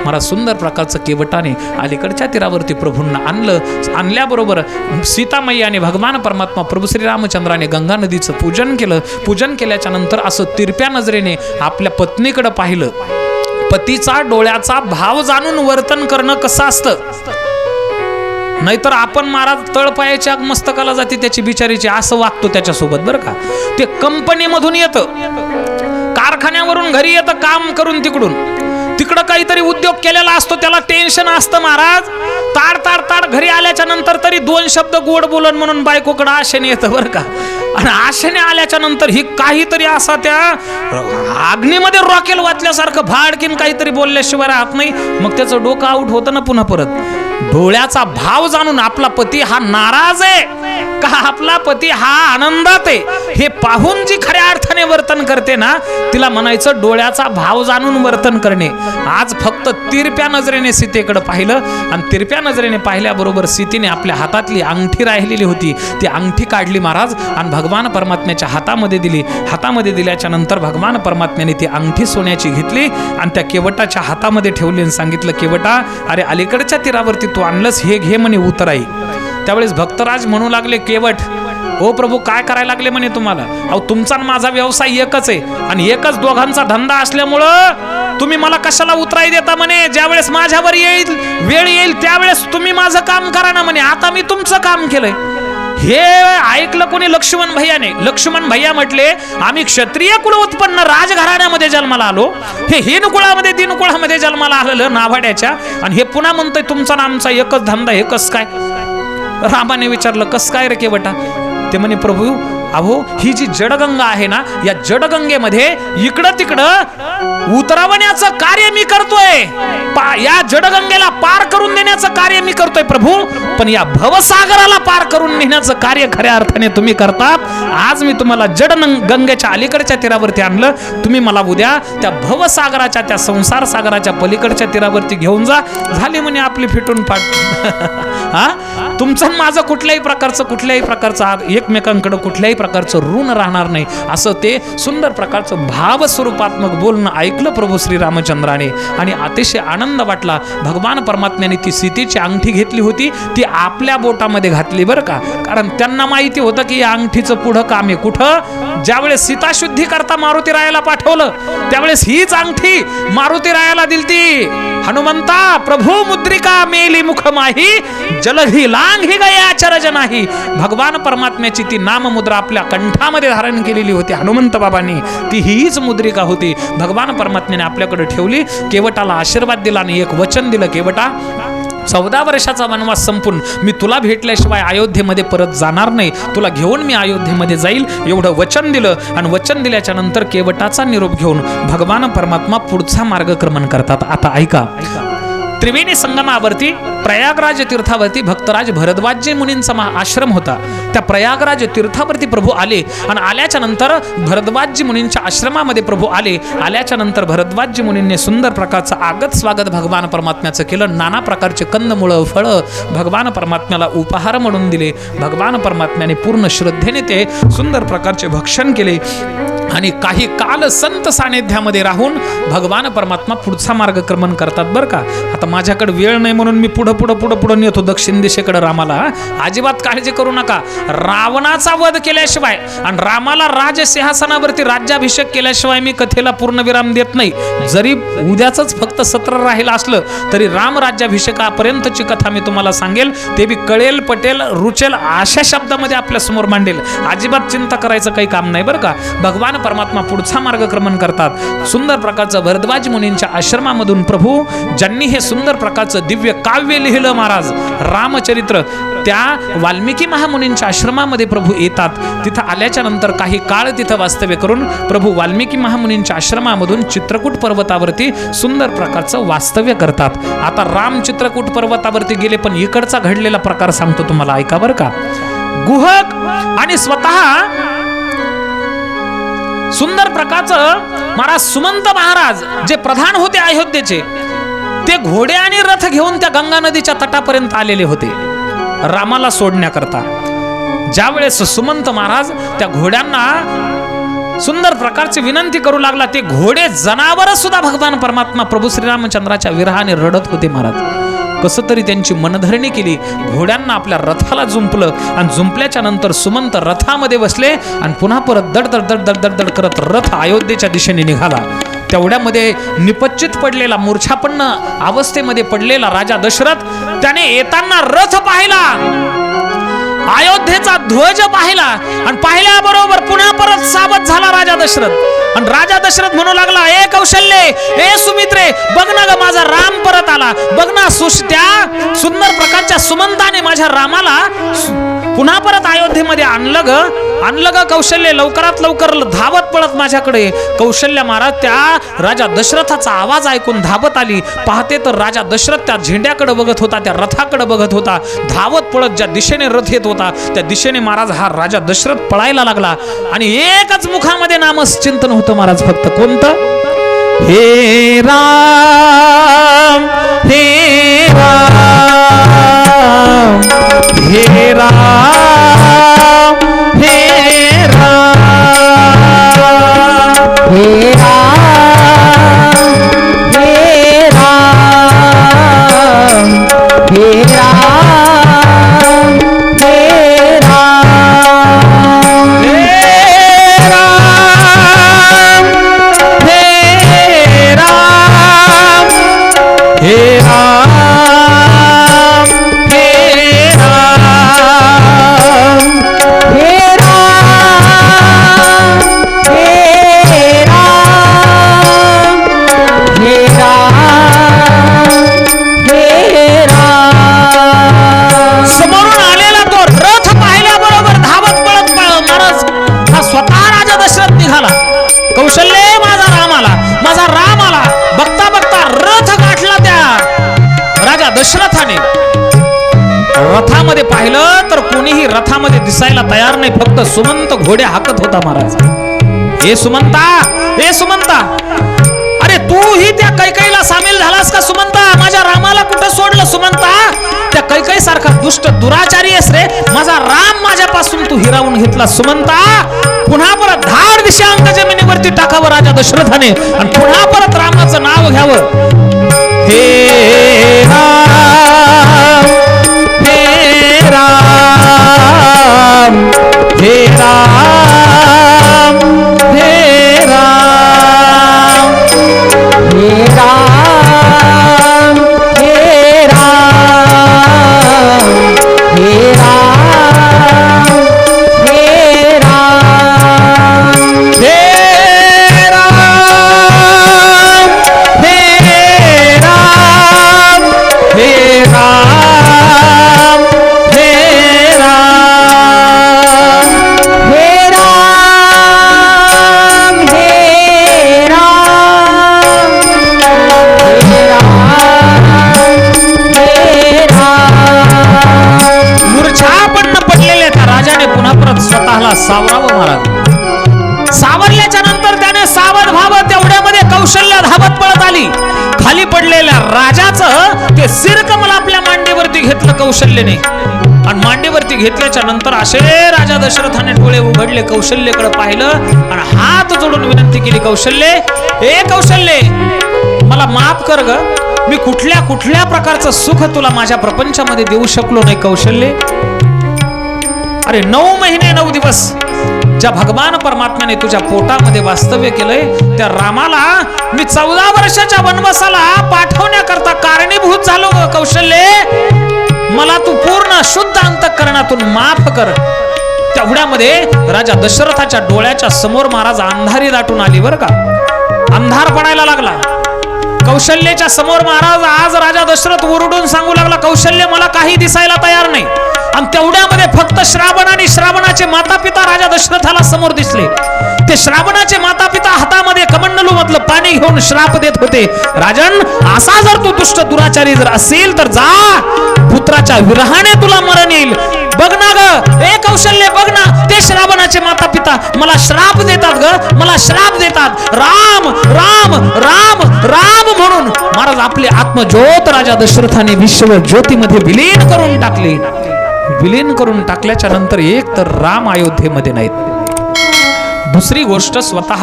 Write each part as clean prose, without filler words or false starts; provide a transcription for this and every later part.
मला सुंदर प्रकारचं केवटाने अलीकडच्या तीरावरती प्रभूंना आणल्याबरोबर सीतामय्याने भगवान परमात्मा प्रभू श्रीरामचंद्राने गंगा नदीचं पूजन केलं. पूजन केल्याच्या नंतर असं तिरप्या नजरेने आपल्या पत्नीकडे पाहिलं. पतीचा डोळ्याचा भाव जाणून वर्तन करणं कसं असतं. नाहीतर आपण महाराज तळपायाच्या मस्तकाला जाते त्याची बिचारीची, असं वागतो त्याच्यासोबत बरं का. ते कंपनीमधून येतं, कारखान्यावरून घरी येतं काम करून, तिकडं काहीतरी उद्योग केलेला असतो, त्याला टेन्शन असतं महाराज. ताड घरी आल्याच्या नंतर तरी 2 शब्द गोड बोलन म्हणून बायकोकडे आशेने येतं बरं का. आणि आशेने आल्याच्या नंतर ही काहीतरी असा त्या अग्नीमध्ये रॉकेल वाचल्यासारखं भाडकीन काहीतरी बोलल्याशिवाय राहत नाही. मग त्याचं डोकं आउट होतं ना पुन्हा परत. डोळ्याचा भाव जाणून आपला पती हा नाराज आहे का आपला पती हा आनंदात आहे हे पाहून जी खऱ्या अर्थाने वर्तन करते ना, तिला म्हणायचं डोळ्याचा भाव जाणून वर्तन करणे. आज फक्त तिरप्या नजरेने सीतेकडे पाहिलं आणि तिरप्या नजरेने पाहिल्याबरोबर सीतेने आपल्या हातातली अंगठी राहिलेली होती ती अंगठी काढली महाराज आणि भगवान परमात्म्याच्या हातामध्ये दिली. हातामध्ये दिल्याच्या नंतर भगवान परमात्म्याने ती अंगठी सोन्याची घेतली आणि त्या केवटाच्या हातामध्ये ठेवली आणि सांगितलं, केवटा अरे अलीकडच्या तीरावरती तू आणलंस, हे घे म्हणे उतराई. त्यावेळेस भक्तराज म्हणू लागले, केवट ओ प्रभू काय करायला लागले म्हणे तुम्हाला. अहो तुमचा माझा व्यवसाय एकच आहे आणि एकच दोघांचा धंदा असल्यामुळं तुम्ही मला कशाला उतराई देता म्हणे. ज्यावेळेस माझ्यावर वेळ येईल त्यावेळेस तुम्ही माझं काम करा ना म्हणे. आता मी तुमचं काम केलंय. हे ऐकलं कोणी लक्ष्मण भैयाने. लक्ष्मण भैया म्हटले, आम्ही क्षत्रिय कुळ उत्पन्न राजघराण्यामध्ये जन्माला आलो, हे हिन कुळामध्ये दिन कुळामध्ये जन्माला आलेलं नाभाड्याच्या, आणि हे पुन्हा म्हणतोय तुमचा नामचा एकच धंदा, हे कस काय. रामाने विचारलं, कस काय रे केवटा. ते म्हणे, प्रभू अहो ही जी जडगंगा आहे ना, या जडगंगेमध्ये इकडं तिकडं उतरवण्याचं कार्य मी करतोय. या जडगंगेला पार करून देण्याचं कार्य मी करतोय प्रभू, पण या भवसागराला पार करून नेण्याचं कार्य खऱ्या अर्थाने तुम्ही करतात. आज मी तुम्हाला जडगंगेच्या अलीकडच्या तीरावरती आणलं, तुम्ही मला उद्या त्या भवसागराच्या त्या संसार सागराच्या पलीकडच्या तीरावरती घेऊन जा. झाली म्हणे आपली फिटून पाठ. हा तुमचं माझं कुठल्याही प्रकारचं एकमेकांकडे कुठल्याही प्रकारचं ऋण राहणार नाही, असं ते सुंदर प्रकारचं भाव स्वरूपात्मक बोलणं ऐकलं प्रभू श्रीरामचंद्राने आणि अतिशय आनंद वाटला. भगवान परमात्म्याने ती सीतेची अंगठी घेतली होती ती आपल्या बोटामध्ये घातली बरं का. कारण त्यांना माहिती होतं की या अंगठीचं पुढं काम आहे कुठं. ज्यावेळेस सीता शुद्धी करता मारुती रायाला पाठवलं त्यावेळेस हीच अंगठी मारुती रायाला दिलती. हनुमंता प्रभू मुद्रिका मेली मुख माही, जलधी लांग ही गया चरज नाही. भगवान परमात्म्याची ती नाममुद्रा आपल्या कंठामध्ये धारण केलेली होती हनुमंत बाबांनी. ती हीच मुद्रिका होती. भगवान परमात्म्याने आपल्याकडे ठेवली. केवटाला आशीर्वाद दिला आणि एक वचन दिलं, केवटा 14 वर्षाचा वनवास संपून मी तुला भेटल्याशिवाय अयोध्येमध्ये परत जाणार नाही, तुला घेऊन मी अयोध्येमध्ये जाईल, एवढं वचन दिलं. आणि वचन दिल्याच्या नंतर केवटाचा निरोप घेऊन भगवान परमात्मा पुढचा मार्गक्रमण करतात. आता ऐका, त्रिवेणी संगमावरती प्रयागराज तीर्थावरती भक्तराज भरद्वाजी मुनींचा आश्रम होता. त्या प्रयागराज तीर्थावरती प्रभू आले आणि आल्याच्या नंतर भरद्वाजी मुनींच्या आश्रमामध्ये प्रभू आले. आल्याच्या नंतर भरद्वाजी मुनींनी सुंदर प्रकारचं आगत स्वागत भगवान परमात्म्याचं केलं. नाना प्रकारचे कंदमुळं फळं भगवान परमात्म्याला उपहार म्हणून दिले. भगवान परमात्म्याने पूर्ण श्रद्धेने ते सुंदर प्रकारचे भक्षण केले आणि काही काल संत सानिध्यामध्ये राहून भगवान परमात्मा पुढचा मार्गक्रमण करतात बरं का. आता माझ्याकडे वेळ नाही म्हणून मी पुढं नेतो दक्षिण दिशेकडे रामाला. अजिबात काळजी करू नका. रावणाचा वध केल्याशिवाय आणि रामाला राजसिंहासनावरती राज्याभिषेक केल्याशिवाय मी कथेला पूर्णविराम देत नाही. जरी उद्याच फक्त सत्र राहिलं असलं तरी राम राज्याभिषेकापर्यंतची कथा मी तुम्हाला सांगेल. ते बी कळेल पटेल रुचेल अशा शब्दामध्ये आपल्या समोर मांडेल. अजिबात चिंता करायचं काही काम नाही बरं का. भगवान परमात्मा पुढचा मार्गक्रमण करतात. सुंदर प्रकारचं भरद्वाज मुनींच्या आश्रमामधून प्रभू ज्यांनी हे सुंदर प्रकारचं दिव्य काव्य लिहिलं महाराज रामचरित्र, त्या वाल्मिकी महामुनींच्या आश्रमामध्ये प्रभू येतात. तिथं आल्याच्या नंतर काही काळ तिथं वास्तव्य करून प्रभू वाल्मिकी महामुनींच्या आश्रमामधून चित्रकूट पर्वतावरती सुंदर प्रकारचं वास्तव्य करतात. आता राम चित्रकूट पर्वतावरती गेले पण इकडचा घडलेला प्रकार सांगतो तुम्हाला, ऐका बरं का. गुहक आणि स्वतः सुंदर प्रकारचं महाराज सुमंत महाराज जे प्रधान होते अयोध्येचे, ते घोडे आणि रथ घेऊन त्या गंगा नदीच्या तटापर्यंत आलेले होते रामाला सोडण्याकरता. ज्यावेळेस सुमंत महाराज त्या घोड्यांना सुंदर प्रकारची विनंती करू लागला. ते घोडे जनावर सुद्धा भगवान परमात्मा प्रभू श्रीरामचंद्राच्या विरहाने रडत होते महाराज. कसं तरी त्यांची मनधरणी केली. घोड्यांना आपल्या रथाला जुंपलं आणि जुंपल्याच्या नंतर सुमंत रथामध्ये बसले आणि पुन्हा परत दड दड दड दड दड दड करत रथ अयोध्येच्या दिशेने निघाला. तेवढ्यामध्ये निपच्चित पडलेला, मूर्छापन्न अवस्थेमध्ये पडलेला राजा दशरथ, त्याने येताना रथ पाहिला, अयोध्येचा ध्वज पाहिला आणि पाहिल्याबरोबर पुन्हा परत सावध झाला राजा दशरथ. आणि राजा दशरथ म्हणू लागला, ए कौशल्ये, ए सुमित्रे, बघ ना ग माझा राम परत आला. बघ ना त्या सुंदर प्रकारच्या सुमंताने माझ्या रामाला पुन्हा परत अयोध्येमध्ये आणलं ग कौशल्य. लवकरात लवकर धावत पळत माझ्याकडे. कौशल्य महाराज त्या राजा दशरथाचा आवाज ऐकून धावत आली. पाहते तर राजा दशरथ त्या झेंड्याकडे बघत होता, त्या रथाकडे बघत होता. धावत पळत ज्या दिशेने रथ येत होता त्या दिशेने महाराज हा राजा दशरथ पळायला लागला. आणि एकच मुखामध्ये नामचिंतन होतं महाराज, फक्त कोणतं? हे राम, हे राम, हे राम, हे राम, हे राम, हे राम, हे राम, हे राम, हे राम, कौशल्य माझा राम आला. बघता बघता रथ गाठला त्या राजा दशरथाने. रथामध्ये पाहिलं तर कोणीही रथामध्ये दिसायला तयार नाही, फक्त सुमंत घोडे हाकत होता महाराज. हे सुमंता, हे सुमंता, अरे तूही त्या कैकेयीला सामील झालास का सुमंता? माझ्या रामाला कुठं सोडलं सुमंता? त्या कैकेयी सारखा दुष्ट दुराचारी आहेस रे. माझा राम माझ्यापासून तू हिरावून घेतला सुमंता. पुन्हा परत धाड दिशा अंक जमिनीवरती टाकावं राजा दशरथाने आणि पुन्हा परत रामाचं नाव घ्यावं. हे राम, हे राम, हे राम, हे राम, हे राम, हे राम, हे राम, हे राम, हे राम, हे राम, हे राम, हे राम, हे राम, हे राम, हे राम, हे राम. मूर्छापन्न पडलेल्या त्या राजाने पुन्हा परत स्वतःला सावरावं महाराज. सावरल्याच्या नंतर त्याने सावध व्हावं, तेवढ्यामध्ये कौशल्य धावत पळत आली. खाली पडलेल्या राजाचं ते सिरकमल आपल्या मांडीवरती घेतलं कौशल्यने आणि मांडीवरती घेतल्याच्या नंतर असे राजा दशरथाने डोळे उघडले, कौशल्यकडे पाहिलं आणि हात जोडून विनंती केली, कौशल्य, ए कौशल्य, मला माफ कर ग. मी कुठल्या कुठल्या प्रकारचं सुख तुला माझ्या प्रपंचामध्ये देऊ शकलो नाही कौशल्य. अरे 9 महिने 9 दिवस ज्या भगवान परमात्म्याने तुझ्या पोटामध्ये वास्तव्य केलंय त्या रामाला मी 14 वर्षाच्या वनवासाला पाठवण्याकरता कारणीभूत झालो कौशल्य. मला तू पूर्ण शुद्ध अंतःकरणातून माफ कर. तेवढ्यामध्ये राजा दशरथाच्या डोळ्याच्या समोर महाराज अंधारी दाटून आली बरं का. अंधार पडायला लागला कौशल्याच्या समोर. महाराज आज राजा दशरथ ओरडून सांगू लागला, कौशल्य मला काही दिसायला तयार नाही. आणि तेवढ्यामध्ये फक्त श्रावण आणि श्रावणाचे माता पिता राजा दशरथाला समोर दिसले. ते श्रावणाचे माता पिता हातामध्ये कमंडलू मधलं पाणी घेऊन श्राप देत होते, राजन असा जर तू दुष्ट दुराचारी जर असेल तर जा, पुत्राच्या विरहाने तुला मरण येईल. बघ ना ग, ए कौशल्य बघ ना, ते श्रावणाचे माता पिता मला श्राप देतात ग, मला श्राप देतात. राम राम राम राम म्हणून महाराज आपले आत्मज्योत राजा दशरथाने विश्व ज्योतीमध्ये विलीन करून टाकले. विलीन करून टाकल्याच्या नंतर एक तर राम अयोध्येमध्ये नाहीत, दुसरी गोष्ट, स्वतः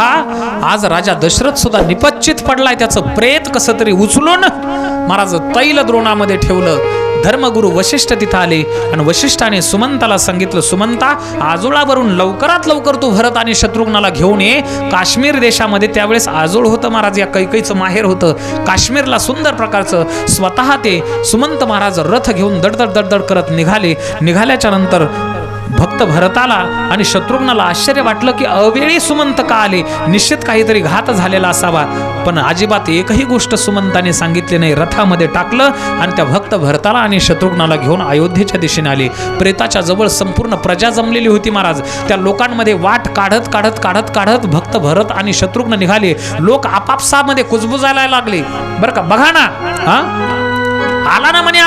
आज राजा दशरथ सुद्धा निपच्चित पडलाय, त्याचं प्रेत कसं तरी उचलून महाराज तैल द्रोणामध्ये ठेवलं. धर्मगुरु वशिष्ठ तिथं आले आणि वशिष्ठाने सुमंताला सांगितलं, सुमंता आजोळावरून लवकरात लवकर तू भरत आणि शत्रुघ्नाला घेऊन ये. काश्मीर देशामध्ये त्यावेळेस आजोळ होतं महाराज, या कैकईचं माहेर होतं काश्मीरला सुंदर प्रकारचं. स्वतः ते सुमंत महाराज रथ घेऊन दडदड दडदड करत निघाल्याच्या नंतर भक्त भरताला आणि शत्रुघ्नाला आश्चर्य वाटलं की अवेळी सुमंत का आले, निश्चित काहीतरी घात झालेला असावा. पण अजिबात एकही गोष्ट सुमंताने सांगितली नाही. रथामध्ये टाकलं आणि त्या भक्त भरताला आणि शत्रुघ्नाला घेऊन अयोध्येच्या दिशेने आले. प्रेताच्या जवळ संपूर्ण प्रजा जमलेली होती महाराज. त्या लोकांमध्ये वाट काढत काढत काढत काढत भक्त भरत आणि शत्रुघ्न निघाले. लोक आपापसामध्ये कुजबुजायला लागले बरं का. बघा ना, आला ना म्हणे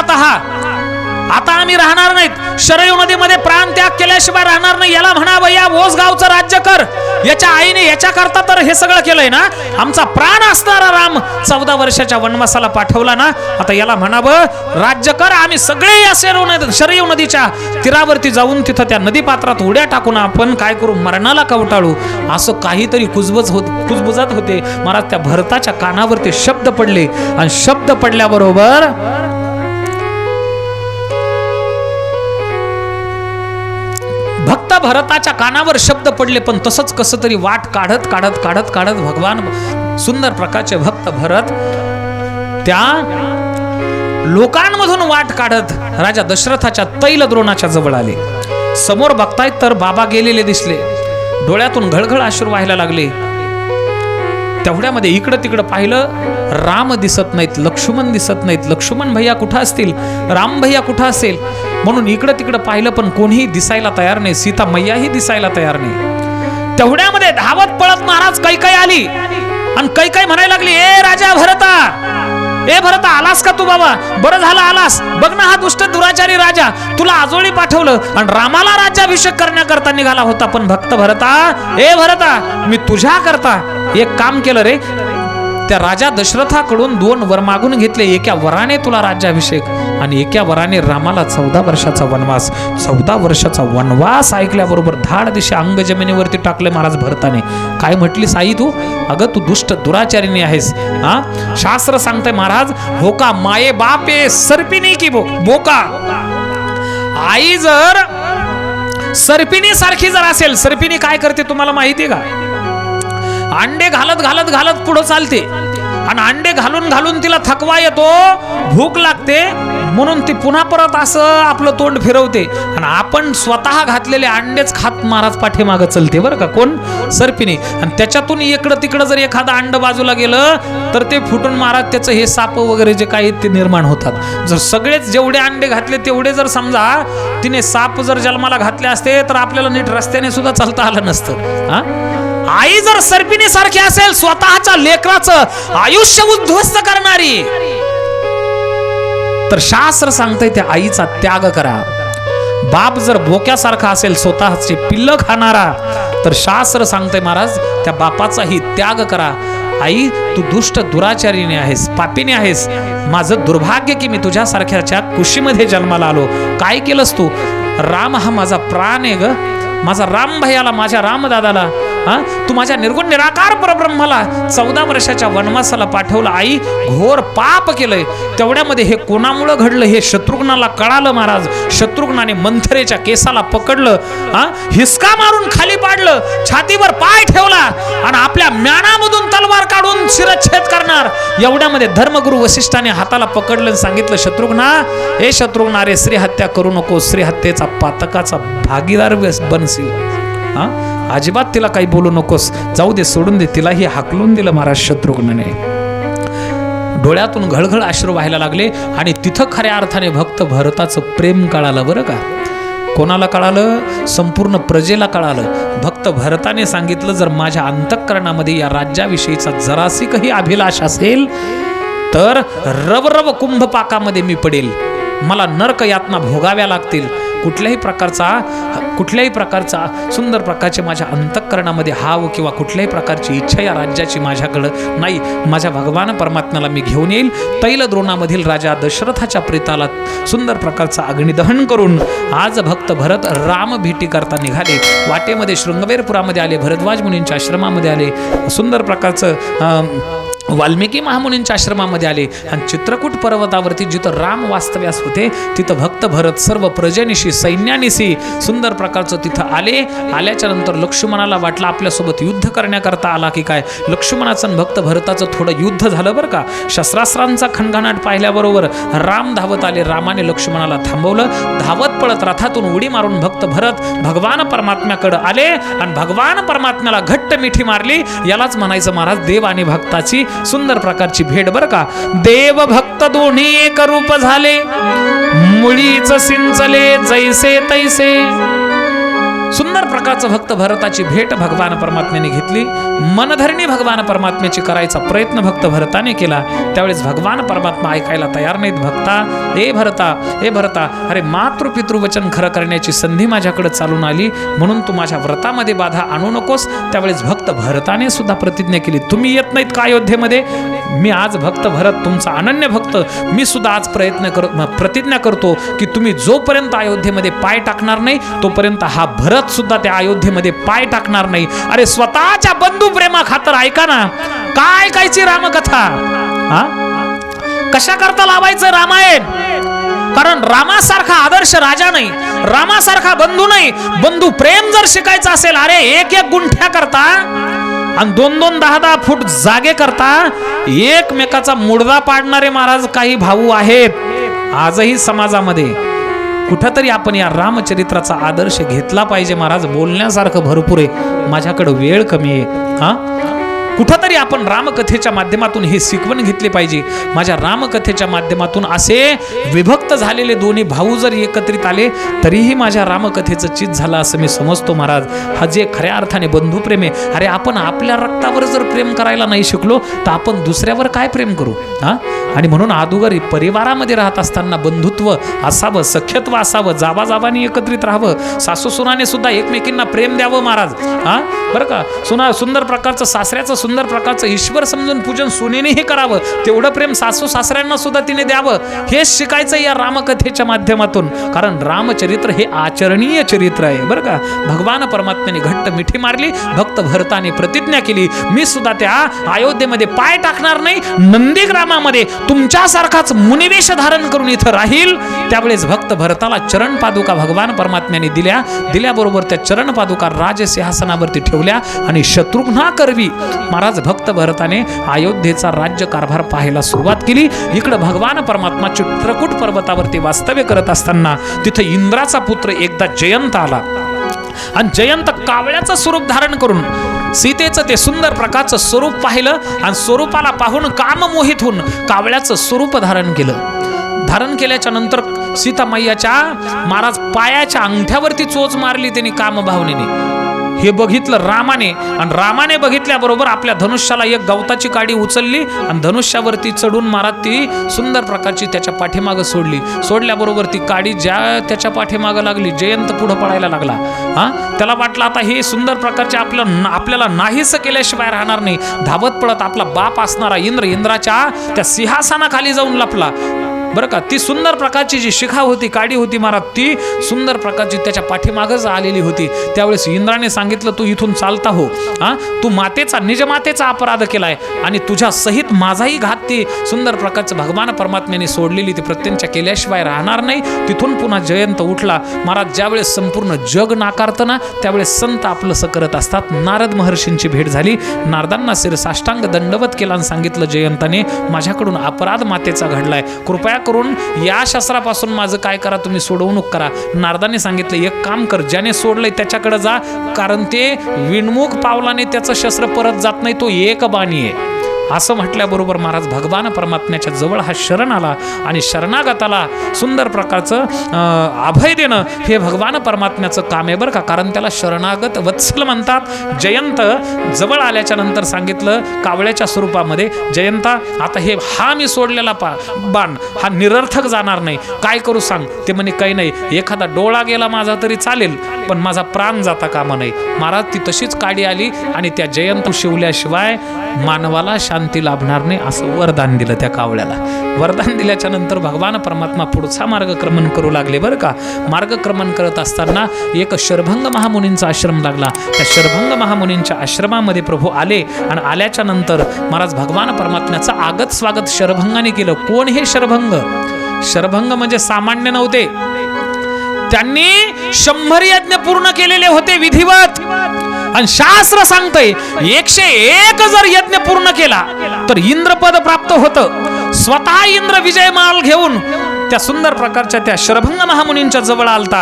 आता आम्ही राहणार नाहीत, शरयू नदीमध्ये प्राण त्याग केल्याशिवाय राहणार नाही. याला म्हणा भैया ओस गावचं राज्य कर. याच्या आईने याच्या करता तर हे सगळं केलंय ना. आमचा प्राण असणारा राम 14 वर्षाच्या वनवासाला पाठवला ना, आता याला म्हणावं राज्य कर. आम्ही सगळे या शरयू नदीच्या तीरावरती जाऊन तिथं त्या नदीपात्रात उड्या टाकून आपण काय करू, मरणाला कवटाळू. असं काहीतरी कुजबुजत होते महाराज. त्या भरताच्या कानावरती शब्द पडले आणि शब्द पडल्याबरोबर भक्त भरताच्या कानावर शब्द पडले. पण तसंच कसं तरी वाट काढत काढत काढत काढत भगवान सुंदर प्रकारचे भक्त भरत त्या लोकांमधून वाट काढत राजा दशरथाच्या तैल द्रोणाच्या जवळ आले. समोर बघतायत तर बाबा गेलेले दिसले. डोळ्यातून घळघळ अश्रू व्हायला लागले. तेवढ्यामध्ये इकडं तिकडं पाहिलं, राम दिसत नाहीत, लक्ष्मण दिसत नाहीत. लक्ष्मण भैया कुठं असतील, राम भैया कुठं असेल म्हणून इकडं तिकडं पाहिलं, पण कोणीही दिसायला तयार नाही. सीता मैयाही दिसायला तयार नाही. तेवढ्यामध्ये धावत पळत महाराज कैकई आली आणि कैकई म्हणायला लागली, ए राजा भरता, ए भरता आलास का तू बाबा? बरं झालं आलास. बघ ना, हा दुष्ट दुराचारी राजा तुला आजोळी पाठवलं आणि रामाला राज्याभिषेक करण्याकरता निघाला होता. पण भक्त भरता, ए भरता, मी तुझ्या करता एक काम केलं रे. त्या राजा दशरथाकडून 2 वर मागून घेतले. एका वराने तुला राज्याभिषेक आणि एका वराने रामाला 14 वर्षाचा वनवास. 14 वर्षाचा वनवास ऐकल्याबरोबर धाड दिशे अंग जमिनीवरती टाकले महाराज भरताने. काय म्हटली साई तू? अगं तू दुष्ट दुराचारिणी आहेस. शास्त्र सांगतंय महाराज, हो का माये बापे सर्पिणी की बोका. आई जर सर्पिणी सारखी जर असेल, सर्पिणी काय करते तुम्हाला माहिती का? अंडे घालत घालत घालत पुढे चालते आणि अंडे घालून घालून तिला थकवा येतो, भूक लागते, म्हणून ती पुन्हा परत असं आपलं तोंड फिरवते आणि आपण स्वतः घातलेले अंडेच खात महाराज पाठीमागं चलते बरं का. कोण? सर्पिणी. आणि त्याच्यातून इकडं तिकडं जर एखादं अंड बाजूला गेलं तर ते फुटून महाराज त्याचं हे साप वगैरे जे काही ते निर्माण होतात. जर सगळेच जेवढे अंडे घातले तेवढे जर समजा तिने साप जर जन्माला घातले असते तर आपल्याला नीट रस्त्याने सुद्धा चालता आलं नसतं. आई जर सर्पिणी सारखी असेल, स्वतःच्या लेकराचं आयुष्य उद्ध्वस्त करणारी, तर शास्त्र सांगतंय त्या आईचा त्याग करा. बाप जर बोक्यासारखा असेल, स्वतःचे पिल्लं खाणारा, तर शास्त्र सांगतंय महाराज त्या बापाचाही त्याग करा. आई तू दुष्ट दुराचारीने आहेस, पापीने आहेस. माझं दुर्भाग्य की मी तुझ्यासारख्याच्या कुशीमध्ये जन्माला आलो. काय केलंस तू? राम हा माझा प्राण आहे ग, माझा राम भैयाला, माझ्या रामदादाला, तू माझ्या निर्गुण निराकार परब्रह्माला 14 वर्षाच्या वनवासाला पाठवलं. आई घोर पाप केलंय. तेवढ्यामध्ये हे कोणामुळं घडलं हे शत्रुघ्नाला कळालं महाराज. शत्रुघ्नाने मंथरेच्या केसाला पकडलं, हिसका मारून खाली पाडलं, छातीवर पाय ठेवला आणि आपल्या म्याणामधून तलवार काढून शिरच्छेद करणार. एवढ्यामध्ये धर्मगुरु वशिष्ठाने हाताला पकडलं, सांगितलं, शत्रुघ्ना, हे शत्रुघ्ना, रे स्त्री हत्या करू नको. स्त्री हत्येचा पातकाचा भागीदार बनशील. अजिबात तिला काही बोलू नकोस, जाऊ दे, सोडून दे. तिलाही हाकलून दिलं महाराज शत्रुघ्नाने. डोळ्यातून घळघळ अश्रू व्हायला लागले आणि तिथं खऱ्या अर्थाने भक्त भरताचं प्रेम कळालं बरं का. कोणाला कळालं? संपूर्ण प्रजेला कळालं. भक्त भरताने सांगितलं, जर माझ्या अंतःकरणामध्ये या राज्याविषयीचा जरासी काही अभिलाष असेल तर रवरव कुंभपाकामध्ये मी पडेल, मला नरक यातना भोगाव्या लागतील. कुठल्याही प्रकारचा सुंदर प्रकारचे माझ्या अंतःकरणामध्ये हाव किंवा कुठल्याही प्रकारची इच्छा या राज्याची माझ्याकडं नाही. माझ्या भगवान परमात्म्याला मी घेऊन येईल. तैलद्रोणामधील राजा दशरथाच्या प्रेताला सुंदर प्रकारचा अग्निदहन करून आज भक्त भरत राम भेटी करता निघाले. वाटेमध्ये शृंगवेरपुरामध्ये आले, भरद्वाज मुनींच्या आश्रमामध्ये आले, सुंदर प्रकारचं वाल्मिकी महामुनींच्या आश्रमामध्ये आले आणि चित्रकूट पर्वतावरती जिथं राम वास्तव्यास होते तिथं भक्त भरत सर्व प्रजेनिशी सैन्यानिशी सुंदर प्रकारचं तिथं आले. आल्याच्या नंतर लक्ष्मणाला वाटलं आपल्यासोबत युद्ध करण्याकरता आला की काय. लक्ष्मणाचं आणि भक्त भरताचं थोडं युद्ध झालं बरं का. शस्त्रास्त्रांचा खणखणाट पाहिल्याबरोबर राम धावत आले. रामाने लक्ष्मणाला थांबवलं. धावत पळत रथातून उडी मारून भक्त भरत भगवान परमात्म्याकडे आले आणि भगवान परमात्म्याला घट्ट मिठी मारली. यालाच म्हणायचं महाराज देव आणि भक्ताची सुंदर प्रकारची भेट बरं का. देव भक्त दोन्ही एक रूप झाले, मुळीच सिंचले जैसे तैसे. सुंदर प्रकारचं भक्त भरताची भेट भगवान परमात्म्याने घेतली. मनधरणी भगवान परमात्म्याची करायचा प्रयत्न भक्त भरताने केला. त्यावेळेस भगवान परमात्मा ऐकायला तयार नाहीत. हे भरता अरे मातृपितृवचन खरं करण्याची संधी माझ्याकडे चालून आली म्हणून तू माझ्या व्रतामध्ये बाधा आणू नकोस. त्यावेळेस भक्त भरताने सुद्धा प्रतिज्ञा केली, तुम्ही येत नाहीत का अयोध्येमध्ये, मी आज भक्त भरत तुमचा अनन्य भक्त मी सुद्धा आज प्रतिज्ञा करतो की तुम्ही जोपर्यंत अयोध्येमध्ये पाय टाकणार नाही तोपर्यंत हा भरत सुद्धा त्या अयोध्येमध्ये पाय टाकणार नाही. अरे स्वतःच्या बंधू प्रेमा खातर ऐका ना, काय कायची रामकथा, कशा करता लावायचं रामायण. कारण रामासारखा आदर्श राजा नाही, रामासारखा बंधू नाही. बंधू प्रेम जर शिकायचं असेल, अरे एक गुंठ्या करता आणि 2-2, 10-10 फूट जागे करता एकमेकाचा मुडदा पाडणारे महाराज काही भाऊ आहेत आजही समाजामध्ये. कुठंतरी आपण या रामचरित्राचा आदर्श घेतला पाहिजे महाराज. बोलण्यासारखं भरपूर आहे, माझ्याकडे वेळ कमी आहे. कुठंतरी आपण रामकथेच्या माध्यमातून हे शिकवण घेतली पाहिजे. माझ्या रामकथेच्या माध्यमातून असे विभक्त झालेले दोन्ही भाऊ जर एकत्रित आले तरीही माझ्या रामकथेचं चित झालं असं मी समजतो महाराज. हा जे खऱ्या अर्थाने बंधुप्रेम आहे. अरे आपण आपल्या रक्तावर जर प्रेम करायला नाही शिकलो तर आपण दुसऱ्यावर काय प्रेम करू. आणि म्हणून अदुगरी परिवारामध्ये राहत असताना बंधुत्व असावं, सख्यत्व असावं, जाबाजाबानी एकत्रित राहावं. सासू सुनाने सुद्धा एकमेकींना प्रेम द्यावं महाराज. बरं का. सुंदर प्रकारचं सासऱ्याचं सुंदर प्रकारचं ईश्वर समजून पूजन सुनेनेही करावं. तेवढं प्रेम सासू सासऱ्यांना सुद्धा तिने द्यावं. हेच शिकायचं या रामकथेच्या माध्यमातून. कारण रामचरित्र हे आचरणीय चरित्र आहे बरं का. भगवान परमात्म्याने घट्ट मिठी मारली. भक्त भरताने प्रतिज्ञा केली, मी सुद्धा त्या अयोध्येमध्ये पाय टाकणार नाही. नंदीग्रामामध्ये तुमच्यासारखाच मुनिवेश धारण करून इथं राहील. त्यावेळेस भक्त भरताला चरण पादुका भगवान परमात्म्याने दिल्याबरोबर त्या चरण पादुका राजसिंहासनावरती ठेवल्या आणि शत्रुघ्नाकरवी महाराज भक्त भरताने अयोध्येचा राज्य कारभार पाहायला सुरुवात केली. इकडं भगवान परमात्मा चित्रकूट पर्वतावरती वास्तव्य करत असताना तिथे इंद्राचा पुत्र एकदा जयंत आला आणि जयंत कावळ्याचं स्वरूप धारण करून सीतेचं ते सुंदर प्रकारचं स्वरूप पाहिलं आणि स्वरूपाला पाहून काममोहित होऊन कावळ्याचं स्वरूप धारण केलं. धारण केल्याच्या नंतर सीता मैयाच्या महाराज पायाच्या अंगठ्यावरती चोच मारली त्यांनी कामभावनेने. हे बघितलं रामाने आणि रामाने बघितल्याबरोबर आपल्या धनुष्याला एक गवताची काडी उचलली आणि धनुष्यावरती चढून महाराज ती सुंदर प्रकारची त्याच्या पाठीमागं सोडली. सोडल्याबरोबर ती काडी ज्या त्याच्या पाठीमागं लागली जयंत पुढं पळायला लागला. त्याला वाटलं आता हे सुंदर प्रकारचे आपल्याला नाहीस केल्याशिवाय राहणार नाही. धावत पळत आपला बाप असणारा इंद्राच्या त्या सिंहासनाखाली जाऊन लपला बरं का. ती सुंदर प्रकारची जी शिखा होती काडी होती महाराज ती सुंदर प्रकारची त्याच्या पाठीमागच आलेली होती. त्यावेळेस इंद्राने सांगितलं तू इथून चालता हो. तू निज मातेचा अपराध केलाय आणि तुझ्या सहित माझाही घात ती सुंदर प्रकारचं भगवान परमात्म्याने सोडलेली ती प्रत्यंच्या केल्याशिवाय राहणार नाही. तिथून पुन्हा जयंत उठला. महाराज ज्यावेळेस संपूर्ण जग नाकारतं ना त्यावेळेस संत आपलंसं करत असतात. नारद महर्षींची भेट झाली. नारदांना साष्टांग दंडवत केला आणि सांगितलं जयंताने माझ्याकडून अपराध मातेचा घडलाय, कृपया करून या शस्त्रापासून माझं काय करा, तुम्ही सोडवणूक करा. नारदाने सांगितलं एक काम कर, ज्याने सोडलंय त्याच्याकडे जा, कारण ते विणमुख पावलाने त्याचं शस्त्र परत जात नाही, तो एक बाणी आहे. असं म्हटल्याबरोबर महाराज भगवान परमात्म्याच्या जवळ हा शरण आला आणि शरणागताला सुंदर प्रकारचं अभय देणं हे भगवान परमात्म्याचं काम आहे बरं का. कारण त्याला शरणागत वत्सल म्हणतात. जयंत जवळ आल्याच्या नंतर सांगितलं कावळ्याच्या स्वरूपामध्ये, जयंता आता हा मी सोडलेला बाण हा निरर्थक जाणार नाही, काय करू सांग. ते म्हणे काही नाही, एखादा डोळा गेला माझा तरी चालेल, पण माझा प्राण जाता कामा नाही. महाराज ती तशीच काडी आली आणि त्या जयंत शिवल्याशिवाय मानवाला शांती लाभणार नाही असं वरदान दिलं त्या कावळ्याला. वरदान दिल्याच्या नंतर भगवान परमात्मा पुढचा मार्गक्रमण करू लागले बरं का. मार्गक्रमण करत असताना एक शरभंग महामुनींचा आश्रम लागला. त्या शरभंग महामुनींच्या आश्रमामध्ये प्रभू आले आणि आल्याच्या नंतर महाराज भगवान परमात्म्याचं आगत स्वागत शरभंगाने केलं. कोण हे शरभंग? शरभंग म्हणजे सामान्य नव्हते. त्यांनी 100 यज्ञ पूर्ण केलेले होते विधिवत. आणि शास्त्र सांगतंय 101 जर यज्ञ पूर्ण केला तर इंद्रपद प्राप्त होतं. स्वतः इंद्र विजय माल घेऊन त्या सुंदर प्रकारच्या त्या शरभंग महामुनींच्या जवळ आलता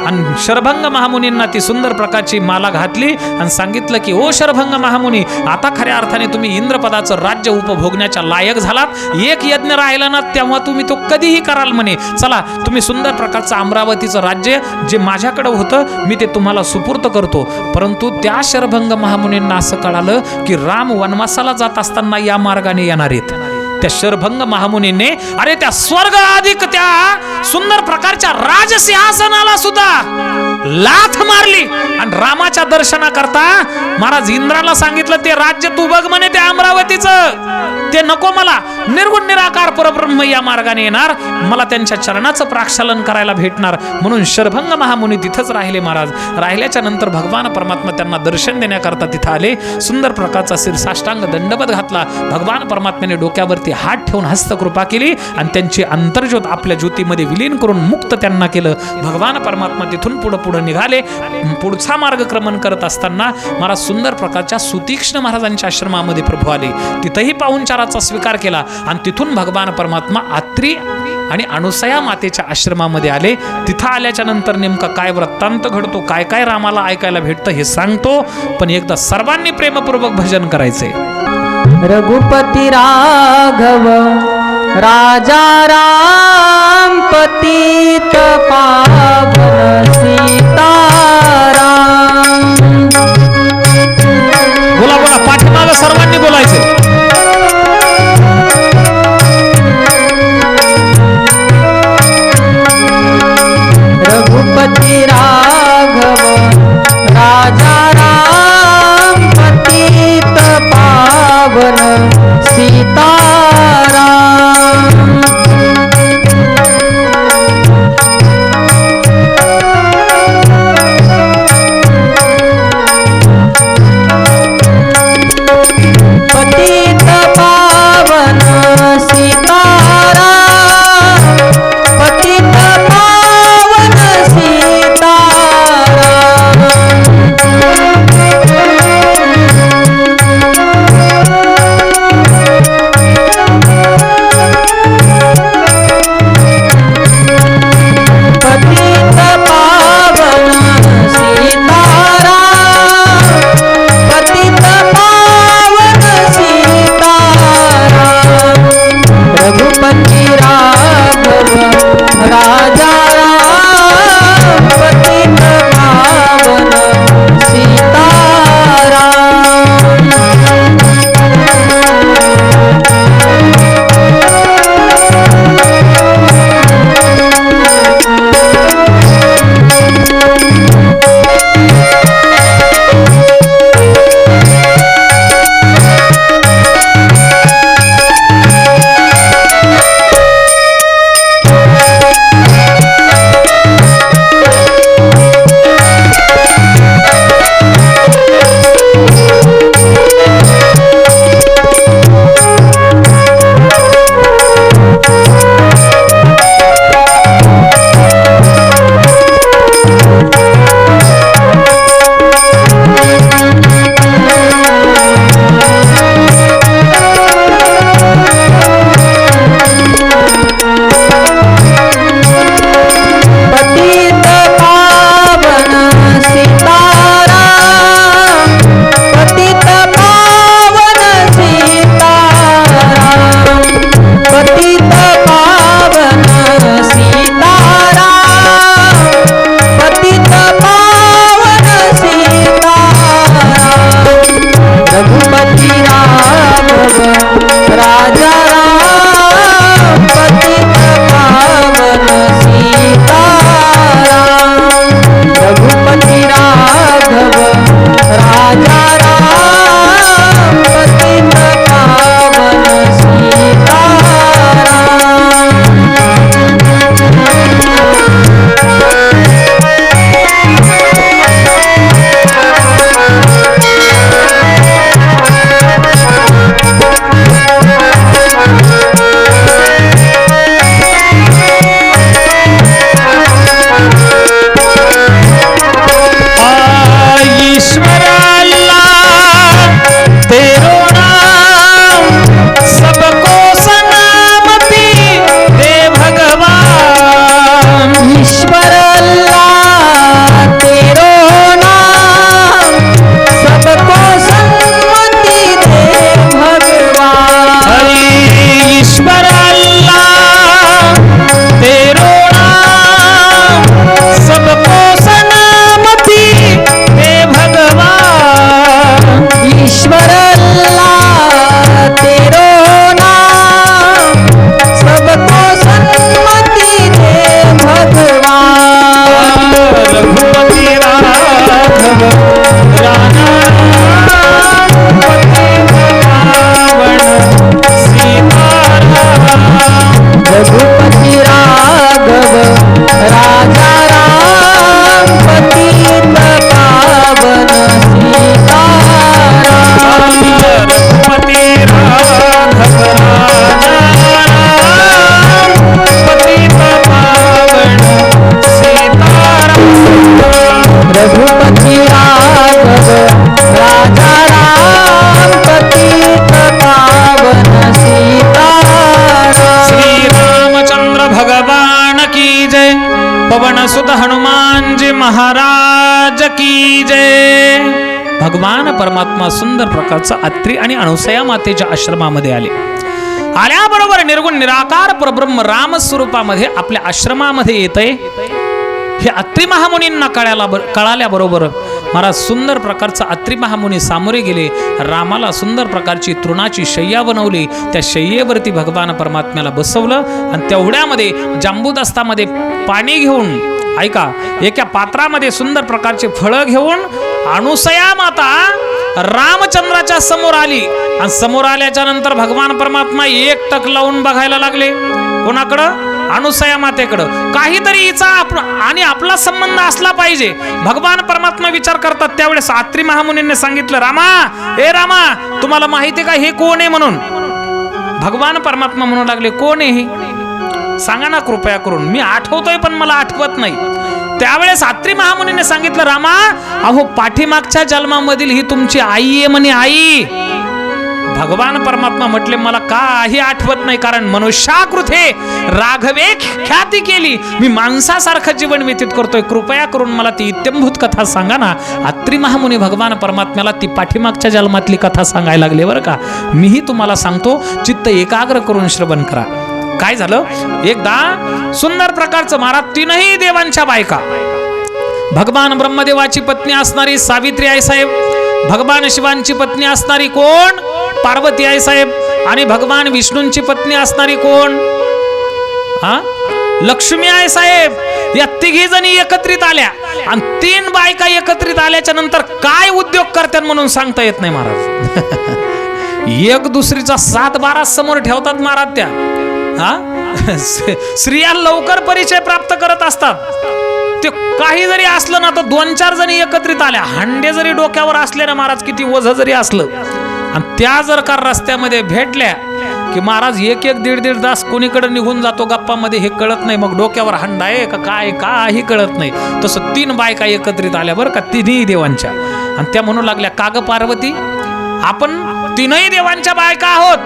आणि शरभंग महामुनींना ती सुंदर प्रकारची माला घातली आणि सांगितलं की ओ शरभंग महामुनी, आता खऱ्या अर्थाने तुम्ही इंद्रपदाचं राज्य उपभोगण्याच्या लायक झालात. एक यज्ञ राहिला ना तेव्हा तुम्ही तो कधीही कराल म्हणे. चला तुम्ही सुंदर प्रकारचं अमरावतीचं राज्य जे माझ्याकडे होतं मी ते तुम्हाला सुपूर्त करतो. परंतु त्या शरभंग महामुनींना असं कळालं की राम वनवासाला जात असताना या मार्गाने येणार आहेत. त्या शरभंग महामुनीने अरे त्या स्वर्ग अधिक त्या सुंदर प्रकारच्या राजसिंहासनाला सुद्धा लाथ मारली आणि रामाच्या दर्शनाकरता महाराज इंद्राला सांगितलं ते राज्य तू बघ म्हणे, ते अमरावतीचं ते नको, मला निर्गुण निराकार परब्रह्म या मार्गाने येणार, मला त्यांच्या चरणाचं प्राक्षालन करायला भेटणार. म्हणून शरभंग महामुनी तिथंच राहिले. महाराज राहिल्याच्या नंतर भगवान परमात्मा त्यांना दर्शन देण्याकरता तिथं आले. सुंदर प्रकारचा शिरसाष्टांग दंडवत घातला. भगवान परमात्म्याने डोक्यावरती हात ठेवून हस्तकृपा केली आणि त्यांची अंतर्ज्योत आपल्या ज्योतीमध्ये विलीन करून मुक्त त्यांना केलं. भगवान परमात्मा तिथून पुढे निघाले. पुढचा मार्गक्रमण करत असताना महाराज सुंदर प्रकारच्या सुतीक्ष्ण महाराजांच्या आश्रमामध्ये प्रभू आले. तिथंही पाहुणचाराचा स्वीकार केला आणि तिथून भगवान परमात्मा आत्री आणि अनुसया मातेच्या आश्रमामध्ये आले. तिथं आल्याच्या नंतर नेमका काय वृत्तांत घडतो, काय काय रामाला ऐकायला भेटतं हे सांगतो, पण एकदा सर्वांनी प्रेमपूर्वक भजन करायचंय. रघुपति राघव राजा राम पतित पावन सीताराम. बोला बोला, पाठीमागं सर्वांनी बोलायचंय. रघुपति राघव राजा राम पतित पावन सीताराम. पवन सुत हनुमान जी महाराज की जय. भगवान परमात्मा सुंदर प्रकारचा अत्रि आणि अनसुया मातेच्या आश्रमामध्ये आले. आल्याबरोबर निर्गुण निराकार परब्रह्म राम स्वरूपामध्ये आपल्या आश्रमामध्ये येतय. हे अत्रि महामुनींना कळाल्याबरोबर महाराज सुंदर प्रकारचा अत्रि महामुनी सामोरे गेले. रामाला सुंदर प्रकारची तृणाची शय्या बनवली. त्या शय्येवरती भगवान परमात्म्याला बसवलं आणि तेवढ्यामध्ये जांबूदस्तामध्ये पाणी घेऊन, ऐका, एका पात्रामध्ये सुंदर प्रकारचे फळं घेऊन अनसुया माता रामचंद्राच्या समोर आली. आणि समोर आल्याच्या नंतर भगवान परमात्मा एकटक लावून बघायला लागले. कोणाकडं? अनसुया मातेकडं. काहीतरी हिचा आणि आपला संबंध असला पाहिजे. भगवान परमात्मा विचार करतात. त्यावेळेस अत्रि महामुनींनी सांगितलं, रामा, ए रामा, तुम्हाला माहिती का हे कोण आहे म्हणून? भगवान परमात्मा म्हणू लागले, कोण आहे हे? सांगा ना कृपया करून, मी आठवतोय पण मला आठवत नाही. त्यावेळेस अत्रि महामुनीने सांगितलं, रामा, अहो पाठीमागच्या जन्मामधील ही तुमची आई आहे म्हणे, आई. भगवान परमात्मा म्हटले, मला काही आठवत नाही, कारण मनुष्याकृते राघवे ख्याती केली. मी माणसासारखं जीवन व्यतीत करतोय. कृपया करून मला ती इत्यंभूत कथा सांगा ना. अत्रि महामुनी भगवान परमात्म्याला ती पाठीमागच्या जन्मातली कथा सांगायला लागले बरं का. मीही तुम्हाला सांगतो, चित्त एकाग्र करून श्रवण करा. काय झालं? एकदा सुंदर प्रकारचं महाराज तीनही देवांच्या बायका, भगवान ब्रह्मदेवाची पत्नी असणारी सावित्री आई साहेब, भगवान शिवांची पत्नी असणारी कोण? पार्वती आई साहेब, आणि भगवान विष्णूंची पत्नी असणारी कोण? लक्ष्मी आई साहेब. या तिघी जणी एकत्रित आल्या. आणि तीन बायका एकत्रित आल्याच्या नंतर काय उद्योग करतात म्हणून सांगता येत नाही महाराज. एक दुसरीचा 7-12 समोर ठेवतात महाराज. त्या स्त्रिया लवकर परिचय प्राप्त करत असतात. ते काही जरी असलं ना तर 2-4 जणी एकत्रित आल्या, हंडे जरी डोक्यावर असले ना महाराज, किती वझ जरी असलं, आणि त्या जर का रस्त्यामध्ये भेटल्या की महाराज 1-1, 1.5 तास कोणीकडे निघून जातो गप्पामध्ये हे कळत नाही. मग डोक्यावर हंडा आहे का काय, काही कळत नाही. तसं 3 बायका एकत्रित आल्या बरं का, तिन्ही देवांच्या. आणि त्या म्हणू लागल्या, का ग पार्वती, आपण तीनही देवांच्या बायका आहोत.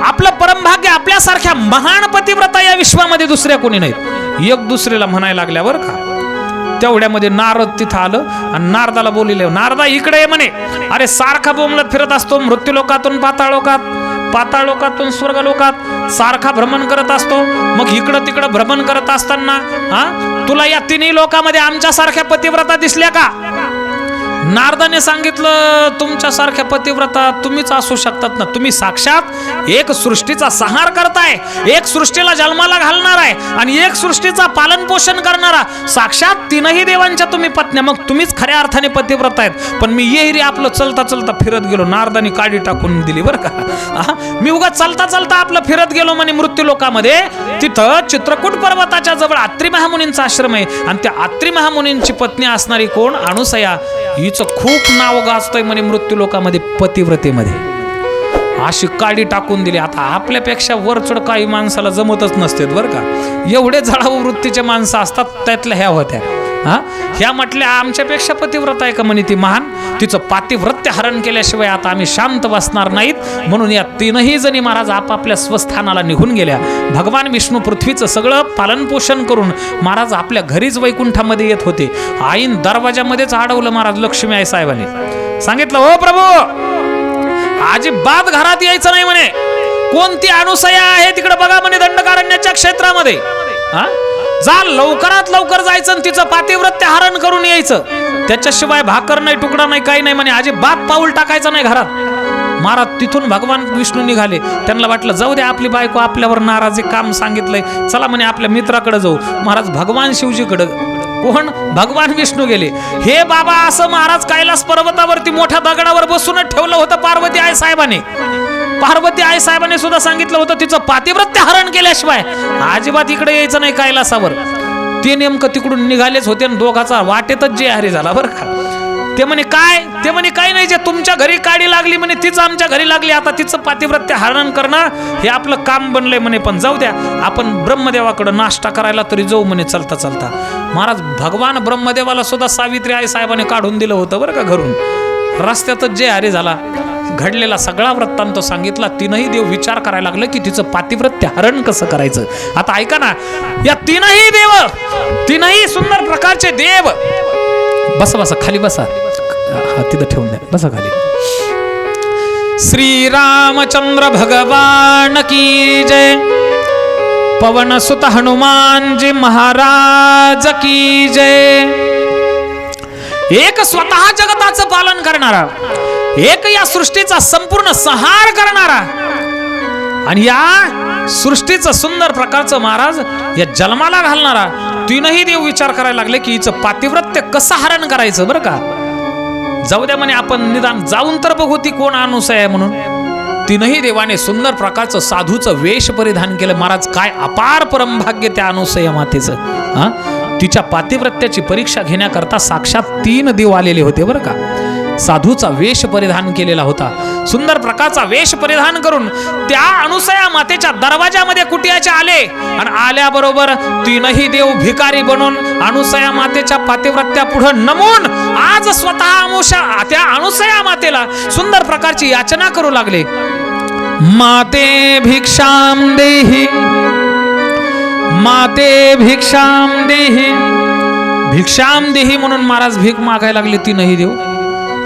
आपलं परमभाग्य, आपल्यासारख्या महान पतिव्रता या विश्वामध्ये दुसऱ्या कोणी नाहीत. एक दुसरीला म्हणायला लागल्या बरं का. तेवढ्यामध्ये नारद तिथं आलं आणि नारदाला बोलले, नारदा इकडे म्हणे. अरे सारखा बोंबलत फिरत असतो, मृत्यूलोकातून पाताळलोकात, पाताळलोकातून स्वर्गलोकात सारखा भ्रमण करत असतो. मग इकडं तिकडं भ्रमण करत असताना तुला या तिन्ही लोकांमध्ये आमच्यासारख्या पतिव्रता दिसल्या का? नारदाने सांगितलं, तुमच्यासारख्या पतिव्रता तुम्हीच असू शकतात ना. तुम्ही साक्षात एक सृष्टीचा संहार करताय, एक सृष्टीला जन्माला घालणार आहे आणि एक सृष्टीचा पालन पोषण करणारा साक्षात तीनही देवांच्या तुम्ही पत्न्या. मग तुम्हीच खऱ्या अर्थाने पतिव्रता आहेत. पण मी येरी आपलं चलता चलता फिरत गेलो. नारदाने काडी टाकून दिली बरं का. मी उगा चलता चलता आपलं फिरत गेलो म्हणे मृत्यूलोकामध्ये. तिथं चित्रकूट पर्वताच्या जवळ अत्रि महामुनींचा आश्रम आहे. आणि त्या अत्रि महामुनींची पत्नी असणारी कोण? अनसुया. हिचं खूप नाव गाजतंय म्हणे मृत्यूलोकामध्ये पतिव्रतेमध्ये. अशी काडी टाकून दिली. आता आपल्यापेक्षा वरचढ काही माणसाला जमतच नसते बरं का. एवढे जळाऊ वृत्तीचे माणसं असतात, त्यातल्या ह्या होत्या. ह्या म्हटल्या, आमच्यापेक्षा पतिव्रता आहे का म्हणे ती महान. तिचं पातिव्रत्य हरण केल्याशिवाय आता आम्ही शांत बसणार नाहीत. म्हणून या तीनही जणी महाराज आपापल्या स्वस्थानाला निघून गेल्या. भगवान विष्णू पृथ्वीचं सगळं पालन पोषण करून महाराज आपल्या घरीच वैकुंठामध्ये येत होते. आईन दरवाजामध्येच अडवलं महाराज लक्ष्मी आई साहेबांनी. सांगितलं, हो प्रभू, अजिबात घरात यायचं नाही म्हणे. कोणती अनसुया आहे तिकडे बघा म्हणे दंडकारण्याच्या क्षेत्रामध्ये. जा, लवकरात लवकर जायचं आणि तिचं पातिव्रत्य हरण करून यायचं. त्याच्याशिवाय भाकर नाही, तुकडा नाही, काही नाही म्हणे. अजिबात पाऊल टाकायचं नाही घरात. महाराज तिथून भगवान विष्णू निघाले. त्यांना वाटलं जाऊ दे, आपली बायको आपल्यावर नाराज आहे, काम सांगितलंय, चला म्हणे आपल्या मित्राकडे जाऊ. महाराज भगवान शिवजीकडे, कोण? भगवान विष्णू गेले. हे बाबा, असं महाराज कैलास पर्वतावरती मोठ्या दगडावर बसूनच ठेवलं होतं पार्वती आई साहेबांनी. पार्वती आई साहेबांनी सुद्धा सांगितलं होतं तिचं पातिव्रत्य हरण केल्याशिवाय अजिबात इकडे यायचं नाही कैलासावर. ते नेमकं तिकडून निघालेच होते आणि दोघाचा वाटेतच जे हरी झाला बरं का. ते म्हणे काय? ते म्हणे काही नाही, जे तुमच्या घरी काडी लागली म्हणे तीच आमच्या घरी लागली. आता तिचं पातिव्रत्य हरण करणं हे आपलं काम बनलंय म्हणे. पण जाऊ द्या, आपण ब्रह्मदेवाकडे नाश्ता करायला तरी जाऊ म्हणे चलता चलता. महाराज भगवान ब्रह्मदेवाला सुद्धा सावित्री आई साहेबांनी काढून दिलं होतं बरं का घरून. रस्त्यातच जे हरी झाला. घडलेला सगळा वृत्तांत सांगितला. तीनही देव विचार करायला लागले की तिचं पातिव्रत्य हरण कसं करायचं. आता ऐका ना, या तीनही देव, तीनही सुंदर प्रकारचे देव, बसा बसा खाली बसा, तिथं ठेवून द्या, बसा खाली. श्री रामचंद्र भगवान की जय, पवन सुत हनुमान जी महाराज की जय. एक स्वतः जगताचं पालन करणारा, एक या सृष्टीचा संपूर्ण संहार करणारा, आणि या सृष्टीचं सुंदर प्रकारचं महाराज या जन्माला घालणारा, तीनही देव विचार करायला लागले की हिचं पातिव्रत्य कसं हरण करायचं. बरं का, जाऊ द्या म्हणे, आपण निदान जाऊन तर बघू ती कोण अनुसया आहे म्हणून. तीनही देवाने सुंदर प्रकारचं साधूचं वेश परिधान केलं. महाराज काय अपार परमभाग्य त्या अनुसया मातेचं. हा, तिच्या पातिव्रत्याची परीक्षा घेण्याकरता साक्षात 3 देव आलेले होते. बरं का, साधूचा वेश परिधान केलेला होता. सुंदर प्रकारचा वेश परिधान करून त्या अनुसया मातेच्या दरवाजामध्ये कुटियाचे आले, आणि आल्याबरोबर तीनही देव भिकारी बनून अनुसया मातेच्या पातिव्रत्या पुढे नमून आज स्वतः त्या अनुसया मातेला सुंदर प्रकारची याचना करू लागले. माते भिक्षाम देहि, माते भिक्षाम देहि, भिक्षाम देहि म्हणून महाराज भीक मागायला लागले. तीनही देव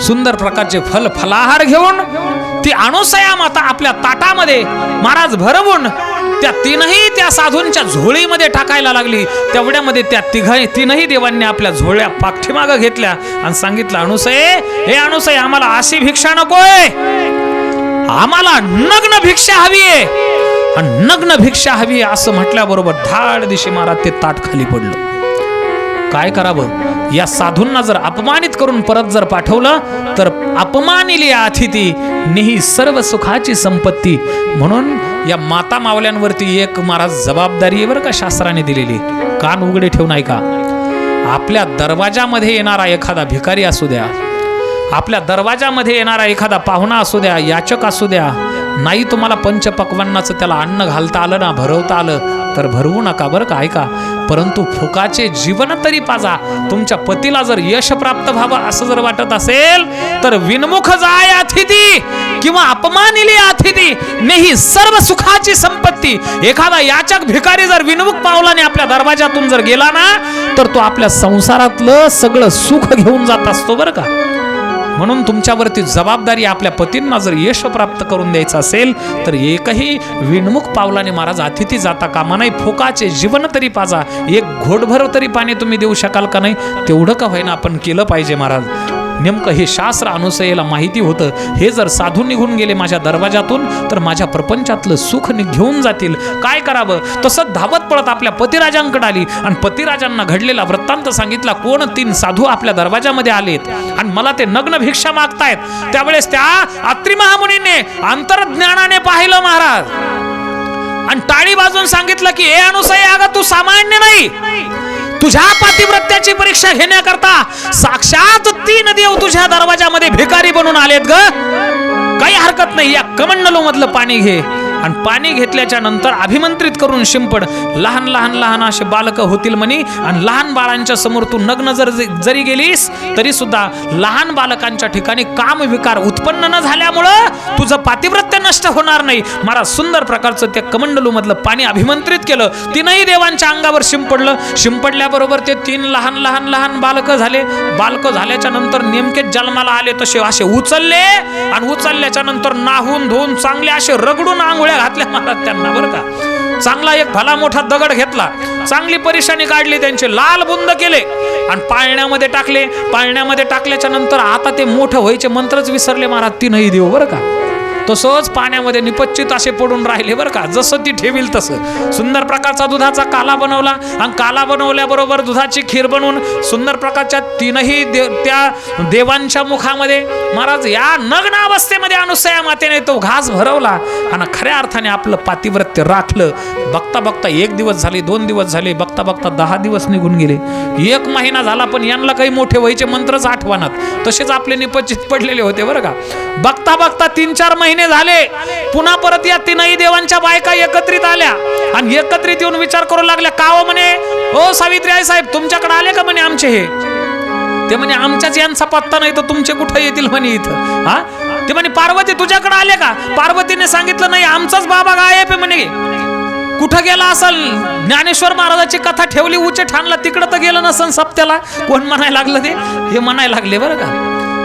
सुंदर प्रकारचे फल फलाहार घेऊन ती अनुसया माता आपल्या ताटामध्ये महाराज भरवून त्या त्या साधूंच्या झोळीमध्ये टाकायला लागली. तेवढ्यामध्ये त्या तीनही देवांनी आपल्या झोळ्या पाठीमागं घेतल्या आणि सांगितलं, अनुसये, हे अनुसये, आम्हाला अशी भिक्षा नकोय, आम्हाला नग्न भिक्षा हवी आहे. आणि नग्न भिक्षा हवी आहे असं म्हटल्याबरोबर धाड दिशी महाराज ते ताट खाली पडलं. काय करावं, या साधूंना जर अपमानित करून परत जर पाठवलं तर अपमानिली अतिथी नेही सर्व सुखाची संपत्ती. म्हणून या माता मावल्यांवरती एक महाराज जबाबदारी आहे बरं का, शास्त्राने दिलेली. कान उघडे ठेवून ऐका. आपल्या दरवाजामध्ये येणारा एखादा भिकारी असू द्या, आपल्या दरवाजामध्ये येणारा एखादा पाहुणा असू द्या, याचक असू द्या, नाही तुम्हाला पंचपक्वान्नाचं त्याला अन्न घालता आलं ना, भरवता आलं तर भरवू नका बरं का. ऐका, परंतु फुकाचे जीवन तरी पाजा. तुमच्या पतीला जर यश प्राप्त व्हावं असं जर वाटत असेल तर विनमुख जाय अतिथी किंवा अपमानिली अतिथी नेही सर्व सुखाची संपत्ती. एखादा याचक भिकारी जर विनमुख पावलाने आपल्या दरवाजातून जर गेला ना तर तो आपल्या संसारातलं सगळं सुख घेऊन जात असतो बरं का. म्हणून तुमच्यावरती जबाबदारी, आपल्या पतींना जर यश प्राप्त करून द्यायचं असेल तर एकही विनमुख पावलाने महाराज अतिथी जाता कामा नाही. फुकाचे जीवन तरी पाजा. एक घोटभर तरी पाणी तुम्ही देऊ शकाल का नाही, तेवढं का होईना आपण केलं पाहिजे महाराज. नेमकं हे शास्त्र अनुसयेला माहिती होतं. हे जर साधू निघून गेले माझ्या दरवाजातून तर माझ्या प्रपंचातलं सुख घेऊन जातील. काय करावं, तसं धावत पळत आपल्या पतिराजांकडे आली आणि पतिराजांना घडलेला वृत्तांत सांगितला. कोण 3 साधू आपल्या दरवाजामध्ये आलेत आणि मला ते नग्न भिक्षा मागतायत. त्यावेळेस त्या अत्रि महामुनीने अंतर्ज्ञानाने पाहिलं महाराज आणि टाळी वाजून सांगितलं की हे अनुसये, अगं तू सामान्य नाही, तुझ्या पातिव्रत्याची परीक्षा घेण्याकरता साक्षात 3 देव तुझ्या दरवाजामध्ये भिकारी बनून आलेत ग. काही हरकत नाही, या कमंडलू मधलं पाणी घे आणि पाणी घेतल्याच्या नंतर अभिमंत्रित करून शिंपड. लहान लहान लहान असे बालक होतील म्हणे आणि लहान बाळांच्या समोर तू नग्न जरी गेलीस तरी सुद्धा लहान बालकांच्या ठिकाणी काम विकार उत्पन्न न झाल्यामुळं तुझं पातिव्रत्य नष्ट होणार नाही. महाराज सुंदर प्रकारचं त्या कमंडलू मधलं पाणी अभिमंत्रित केलं. 3ही देवांच्या अंगावर शिंपडलं. शिंपडल्याबरोबर ते 3 लहान लहान लहान बालक झाले. बालक झाल्याच्या नंतर नेमकेच जन्माला आले तसे असे उचलले आणि उचलल्याच्या नंतर नाहून धुवून चांगले असे रगडून आंघोळ्या घातल्या महाराज त्यांना बरं का. चांगला एक भला मोठा दगड घेतला, चांगली परेशानी काढली, त्यांचे लाल बुंद केले आणि पाळण्यामध्ये टाकले. पाळण्यामध्ये टाकल्याच्या नंतर आता ते मोठं व्हायचे मंत्रच विसरले महाराज 3ही देव बरं का. तसंच पाण्यामध्ये निपच्चित असे पडून राहिले बरं का, जसं ती ठेवील तसं. सुंदर प्रकारचा दुधाचा काला बनवला आणि काला बनवल्याबरोबर दुधाची खीर बनवून सुंदर प्रकारच्या 3ही त्या देवांच्या मुखामध्ये महाराज या नग्न अवस्थेमध्ये अनुसया मातेने तो घास भरवला आणि खऱ्या अर्थाने आपलं पातिव्रत्य राखलं. बघता बघता 1 दिवस झाले, 2 दिवस झाले, बघता बघता 10 दिवस निघून गेले, 1 महिना झाला, पण यांना काही मोठे व्हायचे मंत्रच आठवणात, तसेच आपले निपचित पडलेले होते बरं का. बघता बघता 3-4 महिने झाले. पुन्हा परत या 3ही देवांच्या बायका एकत्रित आल्या आणि एकत्रित येऊन विचार करू लागल्या. का हो म्हणे, ओ सावित्री आई साहेब, तुमच्याकडे आले का म्हणे आमचे हे? ते म्हणे आमच्याच यांचा पत्ता नाही तर तुमचे कुठं येतील म्हणे इथं. हा, ते म्हणे पार्वती तुझ्याकडे आले का? पार्वतीने सांगितलं नाही, आमचाच बाबा गायब आहे म्हणे. कुठं गेला असल? ज्ञानेश्वर महाराजाची कथा ठेवली उचे ठाणला, तिकडं तर गेलं नसन सप्त्याला. कोण म्हणायला लागलं ते? हे म्हणायला लागले बरं का,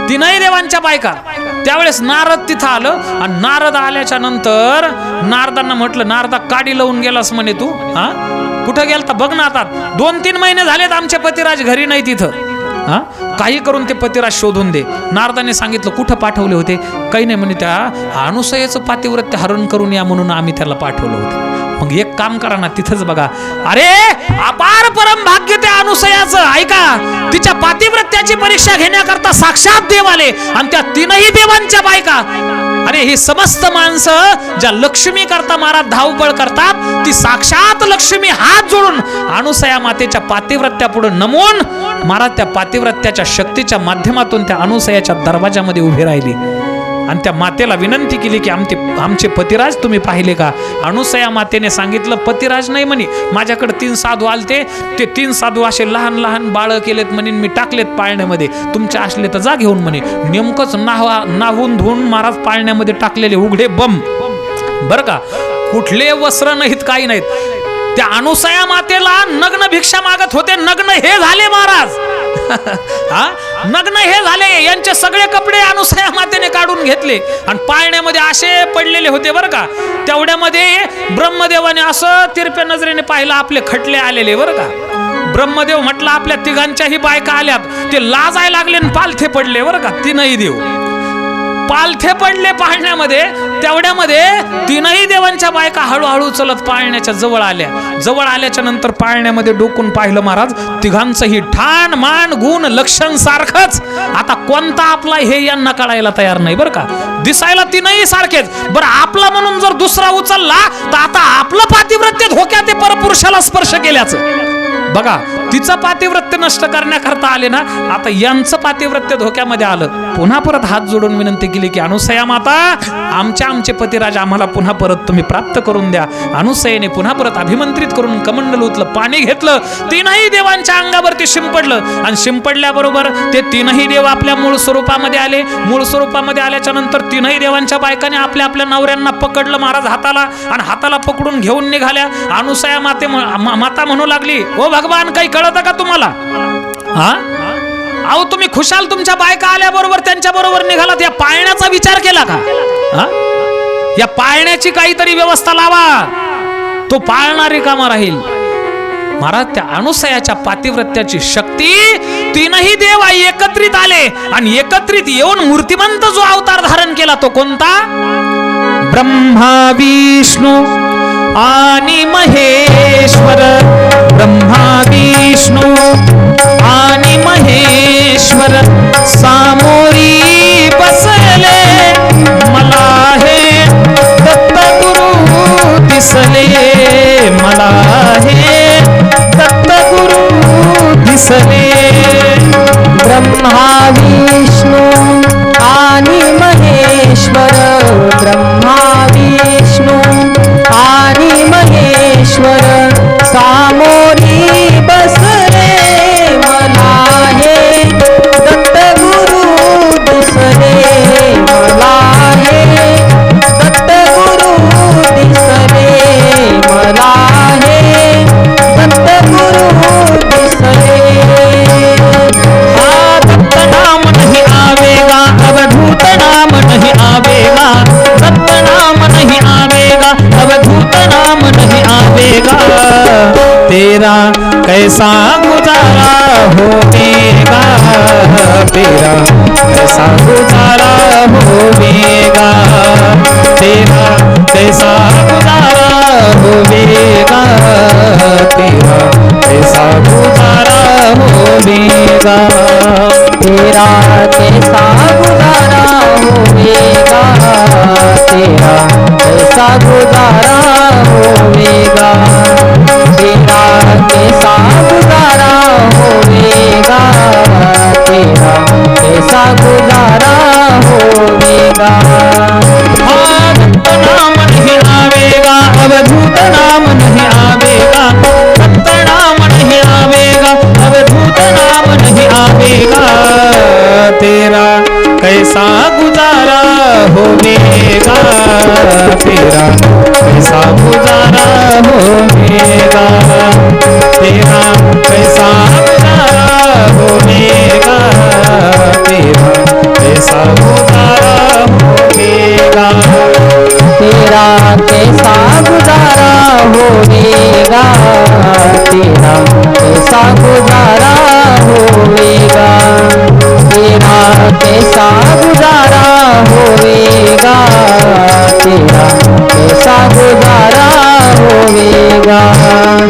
तीनही देवांच्या बायका. त्यावेळेस नारद तिथं आलं आणि नारद आल्याच्या नंतर नारदांना म्हटलं, नारदा काडी लावून गेलास म्हणे तू, हा कुठं गेलता बघ ना. आता 2-3 महिने झालेत आमचे पतिराज घरी नाही तिथं, हा काही करून ते पतिराज शोधून दे. नारदाने सांगितलं कुठं पाठवले होते? काही नाही म्हणे, त्या अनुसयाचं पातिव्रत्य हरण करून या म्हणून आम्ही त्याला पाठवलं होतं. मग एक काम करा ना, तिथंच बघा. अरे अपार परम भाग्य त्या अनुसयाचं. ऐका, तिच्या पातिव्रत्याची परीक्षा घेण्याकरता साक्षात देव आले आणि त्या तीनही देवांच्या बायका. अरे ही समस्त माणसं ज्या लक्ष्मी करता महाराज धावपळ करतात, ती साक्षात लक्ष्मी हात जोडून अनुसया मातेच्या पातिव्रत्या पुढे नमून महाराज त्या पातिव्रत्याच्या शक्तीच्या माध्यमातून त्या अनुसयाच्या दरवाजामध्ये उभी राहिली आणि त्या मातेला विनंती केली की आमचे पतिराज तुम्ही पाहिले का? अनुसया मातेने सांगितलं, पतिराज नाही म्हणे, माझ्याकडे 3 साधू आलते, ते 3 साधू असे लहान लहान बाळ केलेत म्हणे, मी टाकलेत पाळण्यामध्ये, तुमचे असले तर जा घेऊन म्हणे. नेमकंच नाहून धुवून महाराज पाळण्यामध्ये टाकलेले उघडे बम बरं का, कुठले वस्त्र नाहीत, काही नाहीत. त्या अनुसया मातेला नग्न भिक्षा मागत होते, नग्न हे झाले महाराज. हा नग्न हे झाले, यांचे सगळे कपडे अनुसया मातेने काढून घेतले आणि पाळण्यामध्ये असे पडलेले होते बरं का. तेवढ्यामध्ये ब्रह्मदेवाने असं तिरप्या नजरेने पाहिलं, आपले खटले आलेले बरं का. ब्रह्मदेव म्हटलं आपल्या तिघांच्याही बायका आल्यात, ते लाजायला लागले आणि पालथे पडले बरं का. तीनही देव पालथे पडले पाळण्यामध्ये. तेवढ्यामध्ये तीनही देवांच्या बायका हळूहळू चलत पाळण्याच्या जवळ आल्या. जवळ आल्याच्या नंतर पाळण्यामध्ये डोकून पाहिलं महाराज, तिघांचंही ठाण मान गुण लक्षण सारखंच. आता कोणता आपला हे यांना कळायला तयार नाही बरं का. दिसायला तीनही सारखेच. बरं आपला म्हणून जर दुसरा उचलला तर आता आपलं पातिव्रत्य धोक्यात ते परपुरुषाला स्पर्श केल्याचं. बघा, तिचं पातिव्रत्य नष्ट करण्याकरता आले ना, आता यांचं पातिव्रत्य धोक्यामध्ये आलं. पुन्हा परत हात जोडून विनंती केली की अनुसया माता, आमचे पतिराज आम्हाला पुन्हा परत तुम्ही प्राप्त करून द्या. अनुसयेने पुन्हा परत अभिमंत्रित करून कमंडल उचलं, पाणी घेतलं, तीनही देवांच्या अंगावरती शिंपडलं आणि शिंपडल्याबरोबर ते तीनही देव आपल्या मूळ स्वरूपामध्ये आले. मूळ स्वरूपामध्ये आल्याच्या नंतर तीनही देवांच्या बायकाने आपल्या आपल्या नवऱ्यांना पकडलं महाराज हाताला आणि हाताला पकडून घेऊन निघाल्या. अनुसया माता म्हणू लागली, ओ भगवान, काही कळतं का तुम्हाला? हा अहो तुम्ही खुशाल तुमच्या बायका आल्याबरोबर त्यांच्या बरोबर निघालात, या पाळण्याचा विचार केला का? या पाळण्याची काहीतरी व्यवस्था लावा, तो पाळणारी कामा राहील. महाराज त्या अनुसयाच्या पातिव्रत्याची शक्ती, तीनही देव एकत्रित आले आणि एकत्रित येऊन मूर्तिमंत जो अवतार धारण केला तो कोणता? ब्रह्मा विष्णू आणि महेश्वर. ब्रह्मा विष्णू आणि महेश्वर सामोरी बसले, मला हे दत्तगुरु दिसले, मला हे दत्तगुरु दिसले. ब्रह्मा विष्णू आणि महेश्वर. ब्रह्मा विष्णू आणि महेश्वर सामोरी बसले, मला हे दत्तगुरु दिसले, मला हे दत्तगुरु दिसले, मला हे दत्तगुरु दिसले. हा दत्त नाम नहीं आवेगा, अवधूत नाम नहीं आवेगा, दत्त नाम नहीं आवेगा, अवधूत नाम नहीं आवेगा. तेरा कैसा गुजारा होगा, तेरा कैसा गुजारा होगा, तेरा कैसा गुजारा होगा, तेरा कैसा गुजारा होगा. तेरा कैसा गुजारा होगा, तेरा कैसा गुजारा होगा, तेरा कैसा गुजारा होगा, तेरा कैसा गुजारा होगा. दत्त नाम नहीं आवेगा, अवधूत नाम नहीं आवेगा, दत्त नाम नहीं आवेगा, अवधूत नाम नहीं आवेगा. तेरा कैसा गुजारा होएगा, तेरा कैसा गुजारा होएगा, तेरा कैसा गुजारा होएगा, तेरा कैसा गुजारा होएगा, तेरा कैसा गुजारा होएगा, तेरा कैसा गुजारा होएगा, तेरा कैसा गुजारा होएगा।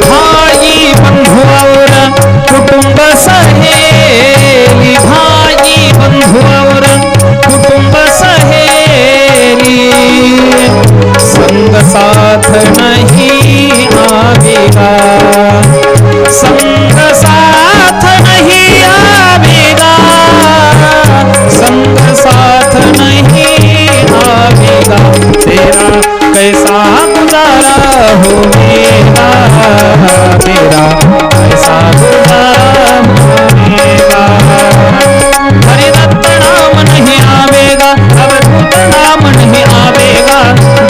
भाई बंधु और कुटुंब सहेली, भाई बंधु और कुटुंब सहेली, संग साथ नहीं आवेगा, संग साथ नहीं आवेगा, संग साथ नहीं आवेगा, तेरा कैसा गुजारा होएगा, तेरा कैसा गुजारा होएगा। हरिदत्त नाम नहीं आवेगा, अवधूत नाम नहीं आवेगा,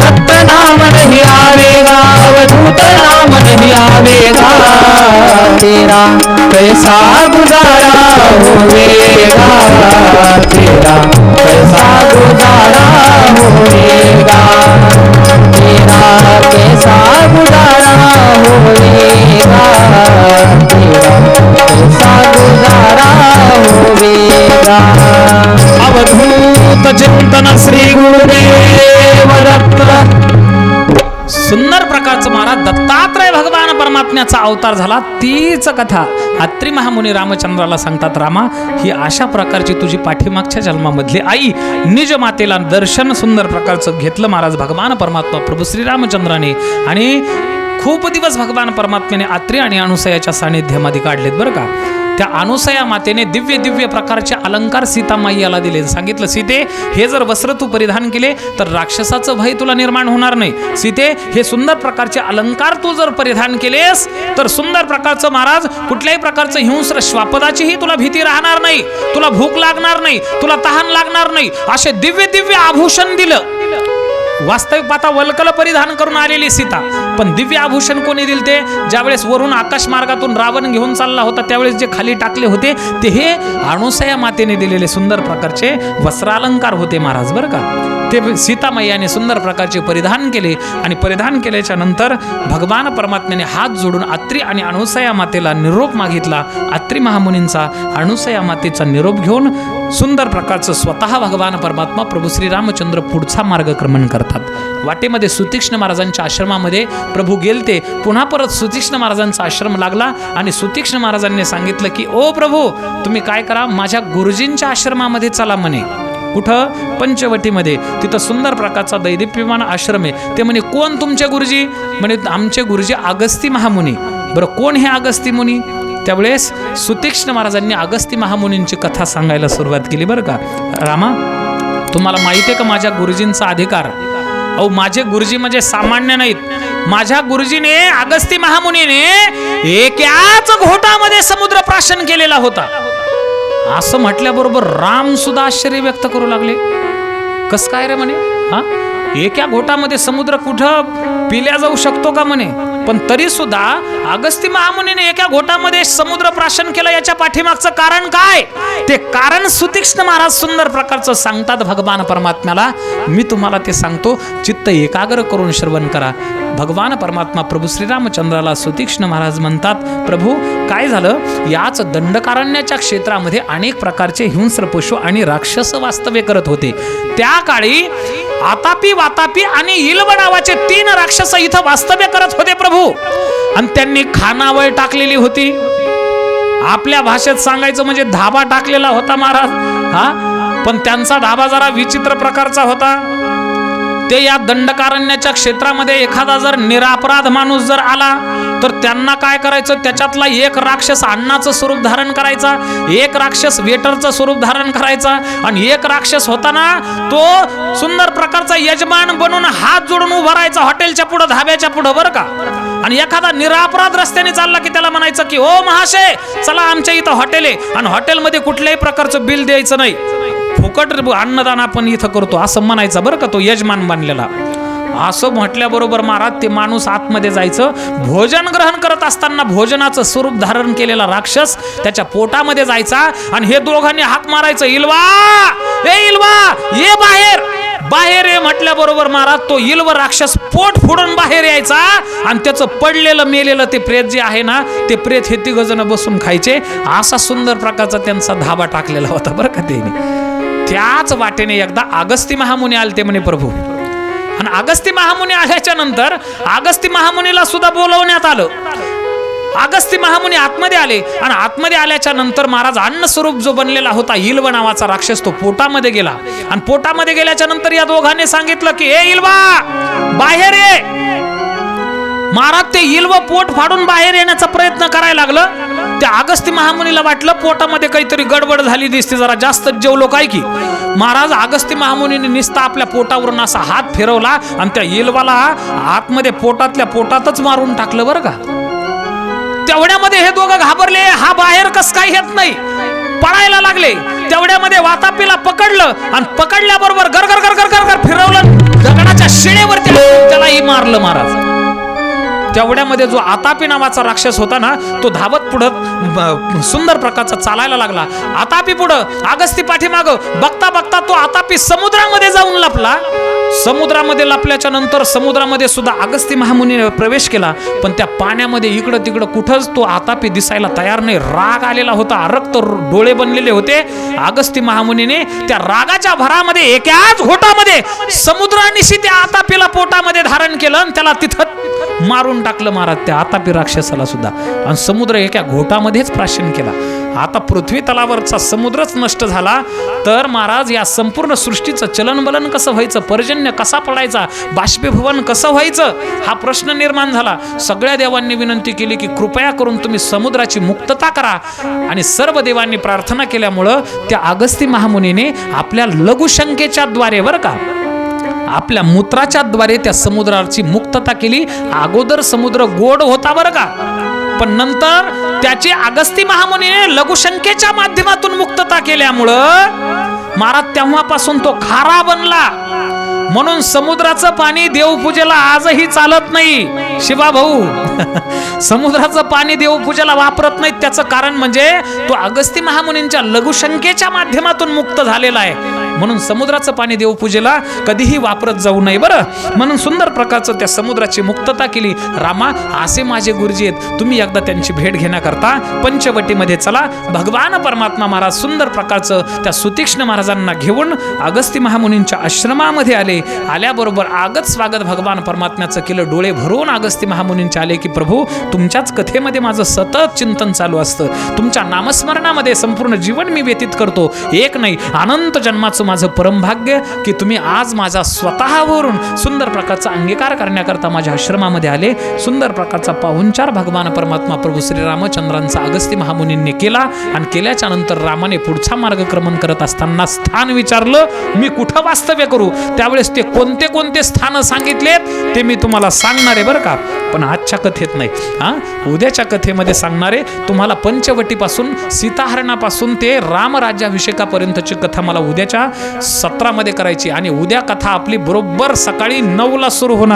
दत्त नाम नहीं आवेगा, अवधूत नाम नहीं आवेगा, तेरा कैसा गुजारा होएगा, तेरा कैसा गुजारा होएगा, तेरा कैसा गुजारा होएगा, तेरा कैसा गुजारा होएगा। अवधूत चिंतन श्री गुरुदेव दत्त। सुंदर प्रकारचं महाराज दत्तात्रय भगवान परमात्म्याचा अवतार झाला, तीच कथा अत्रि महामुनी रामचंद्राला सांगतात, रामा ही अशा प्रकारची तुझी पाठीमागच्या जन्मामधली आई निज मातेला दर्शन सुंदर प्रकारचं घेतलं महाराज भगवान परमात्मा प्रभू श्री रामचंद्राने, आणि खूप दिवस भगवान परमात्म्याने अत्रि आणि अनुसयाच्या सानिध्यामध्ये काढलेत बरं का. त्या अनुसया मातेने दिव्य दिव्य प्रकारचे अलंकार सीतामाईला दिले. सांगितलं, सीते हे जर वस्त्र तू परिधान केले तर राक्षसाचं भय तुला निर्माण होणार नाही. सीते हे सुंदर प्रकारचे अलंकार तू जर परिधान केलेस तर सुंदर प्रकारचं महाराज कुठल्याही प्रकारचं हिंस्र श्वापदाचीही तुला भीती राहणार नाही, तुला भूक लागणार नाही, तुला तहान लागणार नाही, असे दिव्य दिव्य आभूषण दिलं. वास्तविक पाहता वल्कल परिधान करून आलेली सीता, पण दिव्य आभूषण कोणी दिले ते? ज्यावेळेस वरून आकाश मार्गातून रावण घेऊन चालला होता त्यावेळेस जे खाली टाकले होते ते हे अनुसया मातेने दिलेले सुंदर प्रकारचे वस्त्रालंकार होते महाराज बरं का. ते सीतामैयाने सुंदर प्रकारचे परिधान केले, आणि परिधान केल्याच्या नंतर भगवान परमात्म्याने हात जोडून अत्रि आणि अनुसया मातेला निरोप मागितला. अत्रि महामुनींचा अनुसया मातेचा निरोप घेऊन सुंदर प्रकारचं स्वतः भगवान परमात्मा प्रभू श्री रामचंद्र पुढचा मार्गक्रमण करतात. वाटेमध्ये सुतीक्ष्ण महाराजांच्या आश्रमामध्ये प्रभू गेलते, पुन्हा परत सुतीक्ष्ण महाराजांचा आश्रम लागला, आणि सुतीक्ष्ण महाराजांनी सांगितलं की ओ प्रभू तुम्ही काय करा, माझ्या गुरुजींच्या आश्रमामध्ये चला म्हणे. कुठं? पंचवटीमध्ये. तिथं सुंदर प्रकारचा दैदिप्यमान आश्रम आहे. ते म्हणे कोण तुमचे गुरुजी? म्हणे आमचे गुरुजी अगस्ती महामुनी. बरं कोण हे अगस्ती मुनी? त्यावेळेस सुतीक्ष्ण महाराजांनी अगस्ती महामुनींची कथा सांगायला सुरुवात केली बरं का. रामा तुम्हाला माहिती आहे का माझ्या गुरुजींचा अधिकार? अहो माझे गुरुजी म्हणजे सामान्य नाहीत. माझ्या गुरुजीने अगस्ती महामुनीने एकाच घोटामध्ये समुद्र प्राशन केलेला होता. असं म्हटल्याबरोबर राम सुद्धा आश्चर्य व्यक्त करू लागले. कस काय रे म्हणे, हा एका घोटामध्ये समुद्र कुठं पिल्या जाऊ शकतो का म्हणे. पण तरी सुद्धा अगस्ती महामुनीने एका घोटामध्ये समुद्र प्राशन केलं, याच्या पाठीमागचं कारण काय? ते कारण सुतीक्ष्ण महाराज सुंदर प्रकारचं सांगतात भगवान परमात्म्याला. मी तुम्हाला ते सांगतो, चित्त एकाग्र करून श्रवण करा. भगवान परमात्मा प्रभू श्रीरामचंद्राला सुतीक्ष्ण महाराज म्हणतात, प्रभू काय झालं, याच दंडकारण्याच्या क्षेत्रामध्ये अनेक प्रकारचे हिंस्र पशु आणि राक्षस वास्तव्य करत होते. त्या काळी आतापी वातापी आणि इलव नावाचे 3 राक्षस इथं वास्तव्य करत होते प्रभू. आणि त्यांनी खानावळ टाकलेली होती. आपल्या भाषेत सांगायचं म्हणजे धाबा टाकलेला होता महाराज. हा पण त्यांचा धाबा जरा विचित्र प्रकारचा होता. ते या दंडकारण्याच्या क्षेत्रामध्ये एखादा जर निरापराध माणूस जर आला तर त्यांना काय करायचं, त्याच्यातला एक राक्षस अण्णाचं स्वरूप धारण करायचा, एक राक्षस वेटरचं स्वरूप धारण करायचा, आणि एक राक्षस होता ना तो सुंदर प्रकारचा यजमान बनून हात जोडून उभा राहायचा हॉटेलच्या पुढं, धाब्याच्या पुढं बरं का. आणि एखादा निरापराध रस्त्याने चालला की त्याला म्हणायचं की ओ महाशय चला आमच्या इथं हॉटेल आहे, आणि हॉटेलमध्ये कुठल्याही प्रकारचं बिल द्यायचं नाही, फुकट अन्नदान आपण इथं करतो असं म्हणायचं बरं का तो यजमान बनलेला. असं म्हटल्याबरोबर महाराज ते माणूस आतमध्ये जायचं. भोजन ग्रहण करत असताना भोजनाचं स्वरूप धारण केलेला राक्षस त्याच्या पोटामध्ये जायचा आणि हे दोघांनी हाक मारायचं, इल्वा ए इल्वा ये बाहेर. बाहेर ये म्हटल्याबरोबर महाराज तो इल्व राक्षस पोट फोडून बाहेर यायचा आणि त्याचं पडलेलं मेलेलं ते प्रेत जे आहे ना ते प्रेत हे तिघ जण बसून खायचे. असा सुंदर प्रकारचा त्यांचा धाबा टाकलेला होता बरं का त्याने. त्याच वाटेने एकदा अगस्ती महामुनी आलते म्हणे प्रभू. आणि अगस्ती महामुनी आल्याच्या नंतर अगस्ती महामुनीला सुद्धा बोलवण्यात आलं. अगस्ती महामुनी आतमध्ये आले आणि आतमध्ये आल्याच्या नंतर महाराज अन्न स्वरूप जो बनलेला होता इल्व नावाचा राक्षस तो पोटामध्ये गेला. आणि पोटामध्ये गेल्याच्या नंतर या दोघांनी सांगितलं की ए इल्वा बाहेर ये. महाराज ते इल्व पोट फाडून बाहेर येण्याचा प्रयत्न करायला लागलं. त्या अगस्ती महामुनीला वाटलं पोटामध्ये काहीतरी गडबड झाली दिसते, जरा जास्त जेवलो काय की. महाराज अगस्ती महामुनीने निस्ता आपल्या पोटावरून असा हात फिरवला आणि त्या इल्वाला आतमध्ये पोटातल्या पोटातच मारून टाकलं बरं का. तेवढ्यामध्ये हे दोघं घाबरले, हा बाहेर कस काही येत नाही, पळायला लागले. तेवढ्यामध्ये वातापीला पकडलं आणि पकडल्याबरोबर गर गर गर गर गर गर फिरवलं, दगडाच्या शिळेवरती त्यालाही मारलं महाराज. तेवढ्यामध्ये जो आतापी नावाचा राक्षस होता ना तो धावत पुढं सुंदर प्रकारचा चालायला लागला. आतापी पुढं, अगस्ती पाठीमागं. बघता बघता तो आतापी समुद्रामध्ये जाऊन लपला. समुद्रामध्ये लपल्याच्या नंतर समुद्रामध्ये सुद्धा अगस्ती महामुनीने प्रवेश केला. पण त्या पाण्यामध्ये इकडं तिकडं कुठंच तो आतापी दिसायला तयार नाही. राग आलेला होता, रक्त डोळे बनलेले होते. अगस्ती महामुनीने त्या रागाच्या भरामध्ये एकाच घोटामध्ये समुद्रानिशी त्या आतापीला पोटामध्ये धारण केलं आणि त्याला तिथं मारून टाकलं महाराज, त्या आतापी राक्षसाला सुद्धा. आणि समुद्र एका घोटामध्येच प्राशन केला. आता पृथ्वी तलावरचा समुद्रच नष्ट झाला तर महाराज या संपूर्ण सृष्टीचं चलनबलन कसं व्हायचं, पर्जन्य कसा पडायचा, बाष्पीभवन कसं व्हायचं, हा प्रश्न निर्माण झाला. सगळ्या देवांनी विनंती केली की कृपया करून तुम्ही समुद्राची मुक्तता करा. आणि सर्व देवांनी प्रार्थना केल्यामुळं त्या अगस्ती महामुनीने आपल्या लघुशंकेच्या द्वारे बरं का आपल्या मूत्राच्या द्वारे त्या समुद्राची मुक्तता केली. अगोदर समुद्र गोड होता बरं का, पण नंतर त्याची अगस्ती महामुनीने लघुशंकेच्या माध्यमातून मुक्तता केल्यामुळं महाराज तेव्हापासून तो खारा बनला. म्हणून समुद्राचं पाणी देवपूजेला आजही चालत नाही शिवा भाऊ. समुद्राचं पाणी देवपूजेला वापरत नाहीत. त्याचं कारण म्हणजे तो अगस्ती महामुनींच्या लघुशंकेच्या माध्यमातून मुक्त झालेला आहे. म्हणून समुद्राचं पाणी देवपूजेला कधीही वापरत जाऊ नये बरं. म्हणून सुंदर प्रकारचं त्या समुद्राची मुक्तता केली. रामा असे माझे गुरुजी आहेत, तुम्ही एकदा त्यांची भेट घेण्याकरता पंचवटीमध्ये चला. भगवान परमात्मा महाराज सुंदर प्रकारचं त्या सुतीक्ष्ण महाराजांना घेऊन अगस्ती महामुनींच्या आश्रमामध्ये आले. आल्याबरोबर आगत स्वागत भगवान परमात्म्याचं केलं. डोळे भरून अगस्ती महामुनींचे आले की प्रभू तुमच्याच कथेमध्ये माझं सतत चिंतन चालू असतं, तुमच्या नामस्मरणामध्ये संपूर्ण जीवन मी व्यतीत करतो. एक नाही अनंत जन्माचं माझं परमभाग्य की तुम्ही आज माझा स्वतःवरून सुंदर प्रकारचा अंगीकार करण्याकरता माझ्या आश्रमामध्ये आले. सुंदर प्रकारचा पाहुणचार भगवान परमात्मा प्रभू श्री रामचंद्रांचा अगस्ती महामुनींनी केला. आणि केल्याच्या नंतर रामाने पुढचा मार्गक्रमण करत असताना स्थान विचारलं, मी कुठं वास्तव्य करू. त्यावेळेस ते कोणते कोणते स्थान सांगितलेत ते मी तुम्हाला सांगणार आहे बरं का, पण आजच्या कथेत नाही. उद्याच्या कथेमध्ये सांगणारे तुम्हाला पंचवटीपासून सीताहरणापासून ते रामराज्याभिषेकापर्यंतची कथा मला उद्याच्या सत्रामध्ये करायची. आणि उद्या कथा आपली बरोबर सकाळी 9ला सुरू होणार आहे.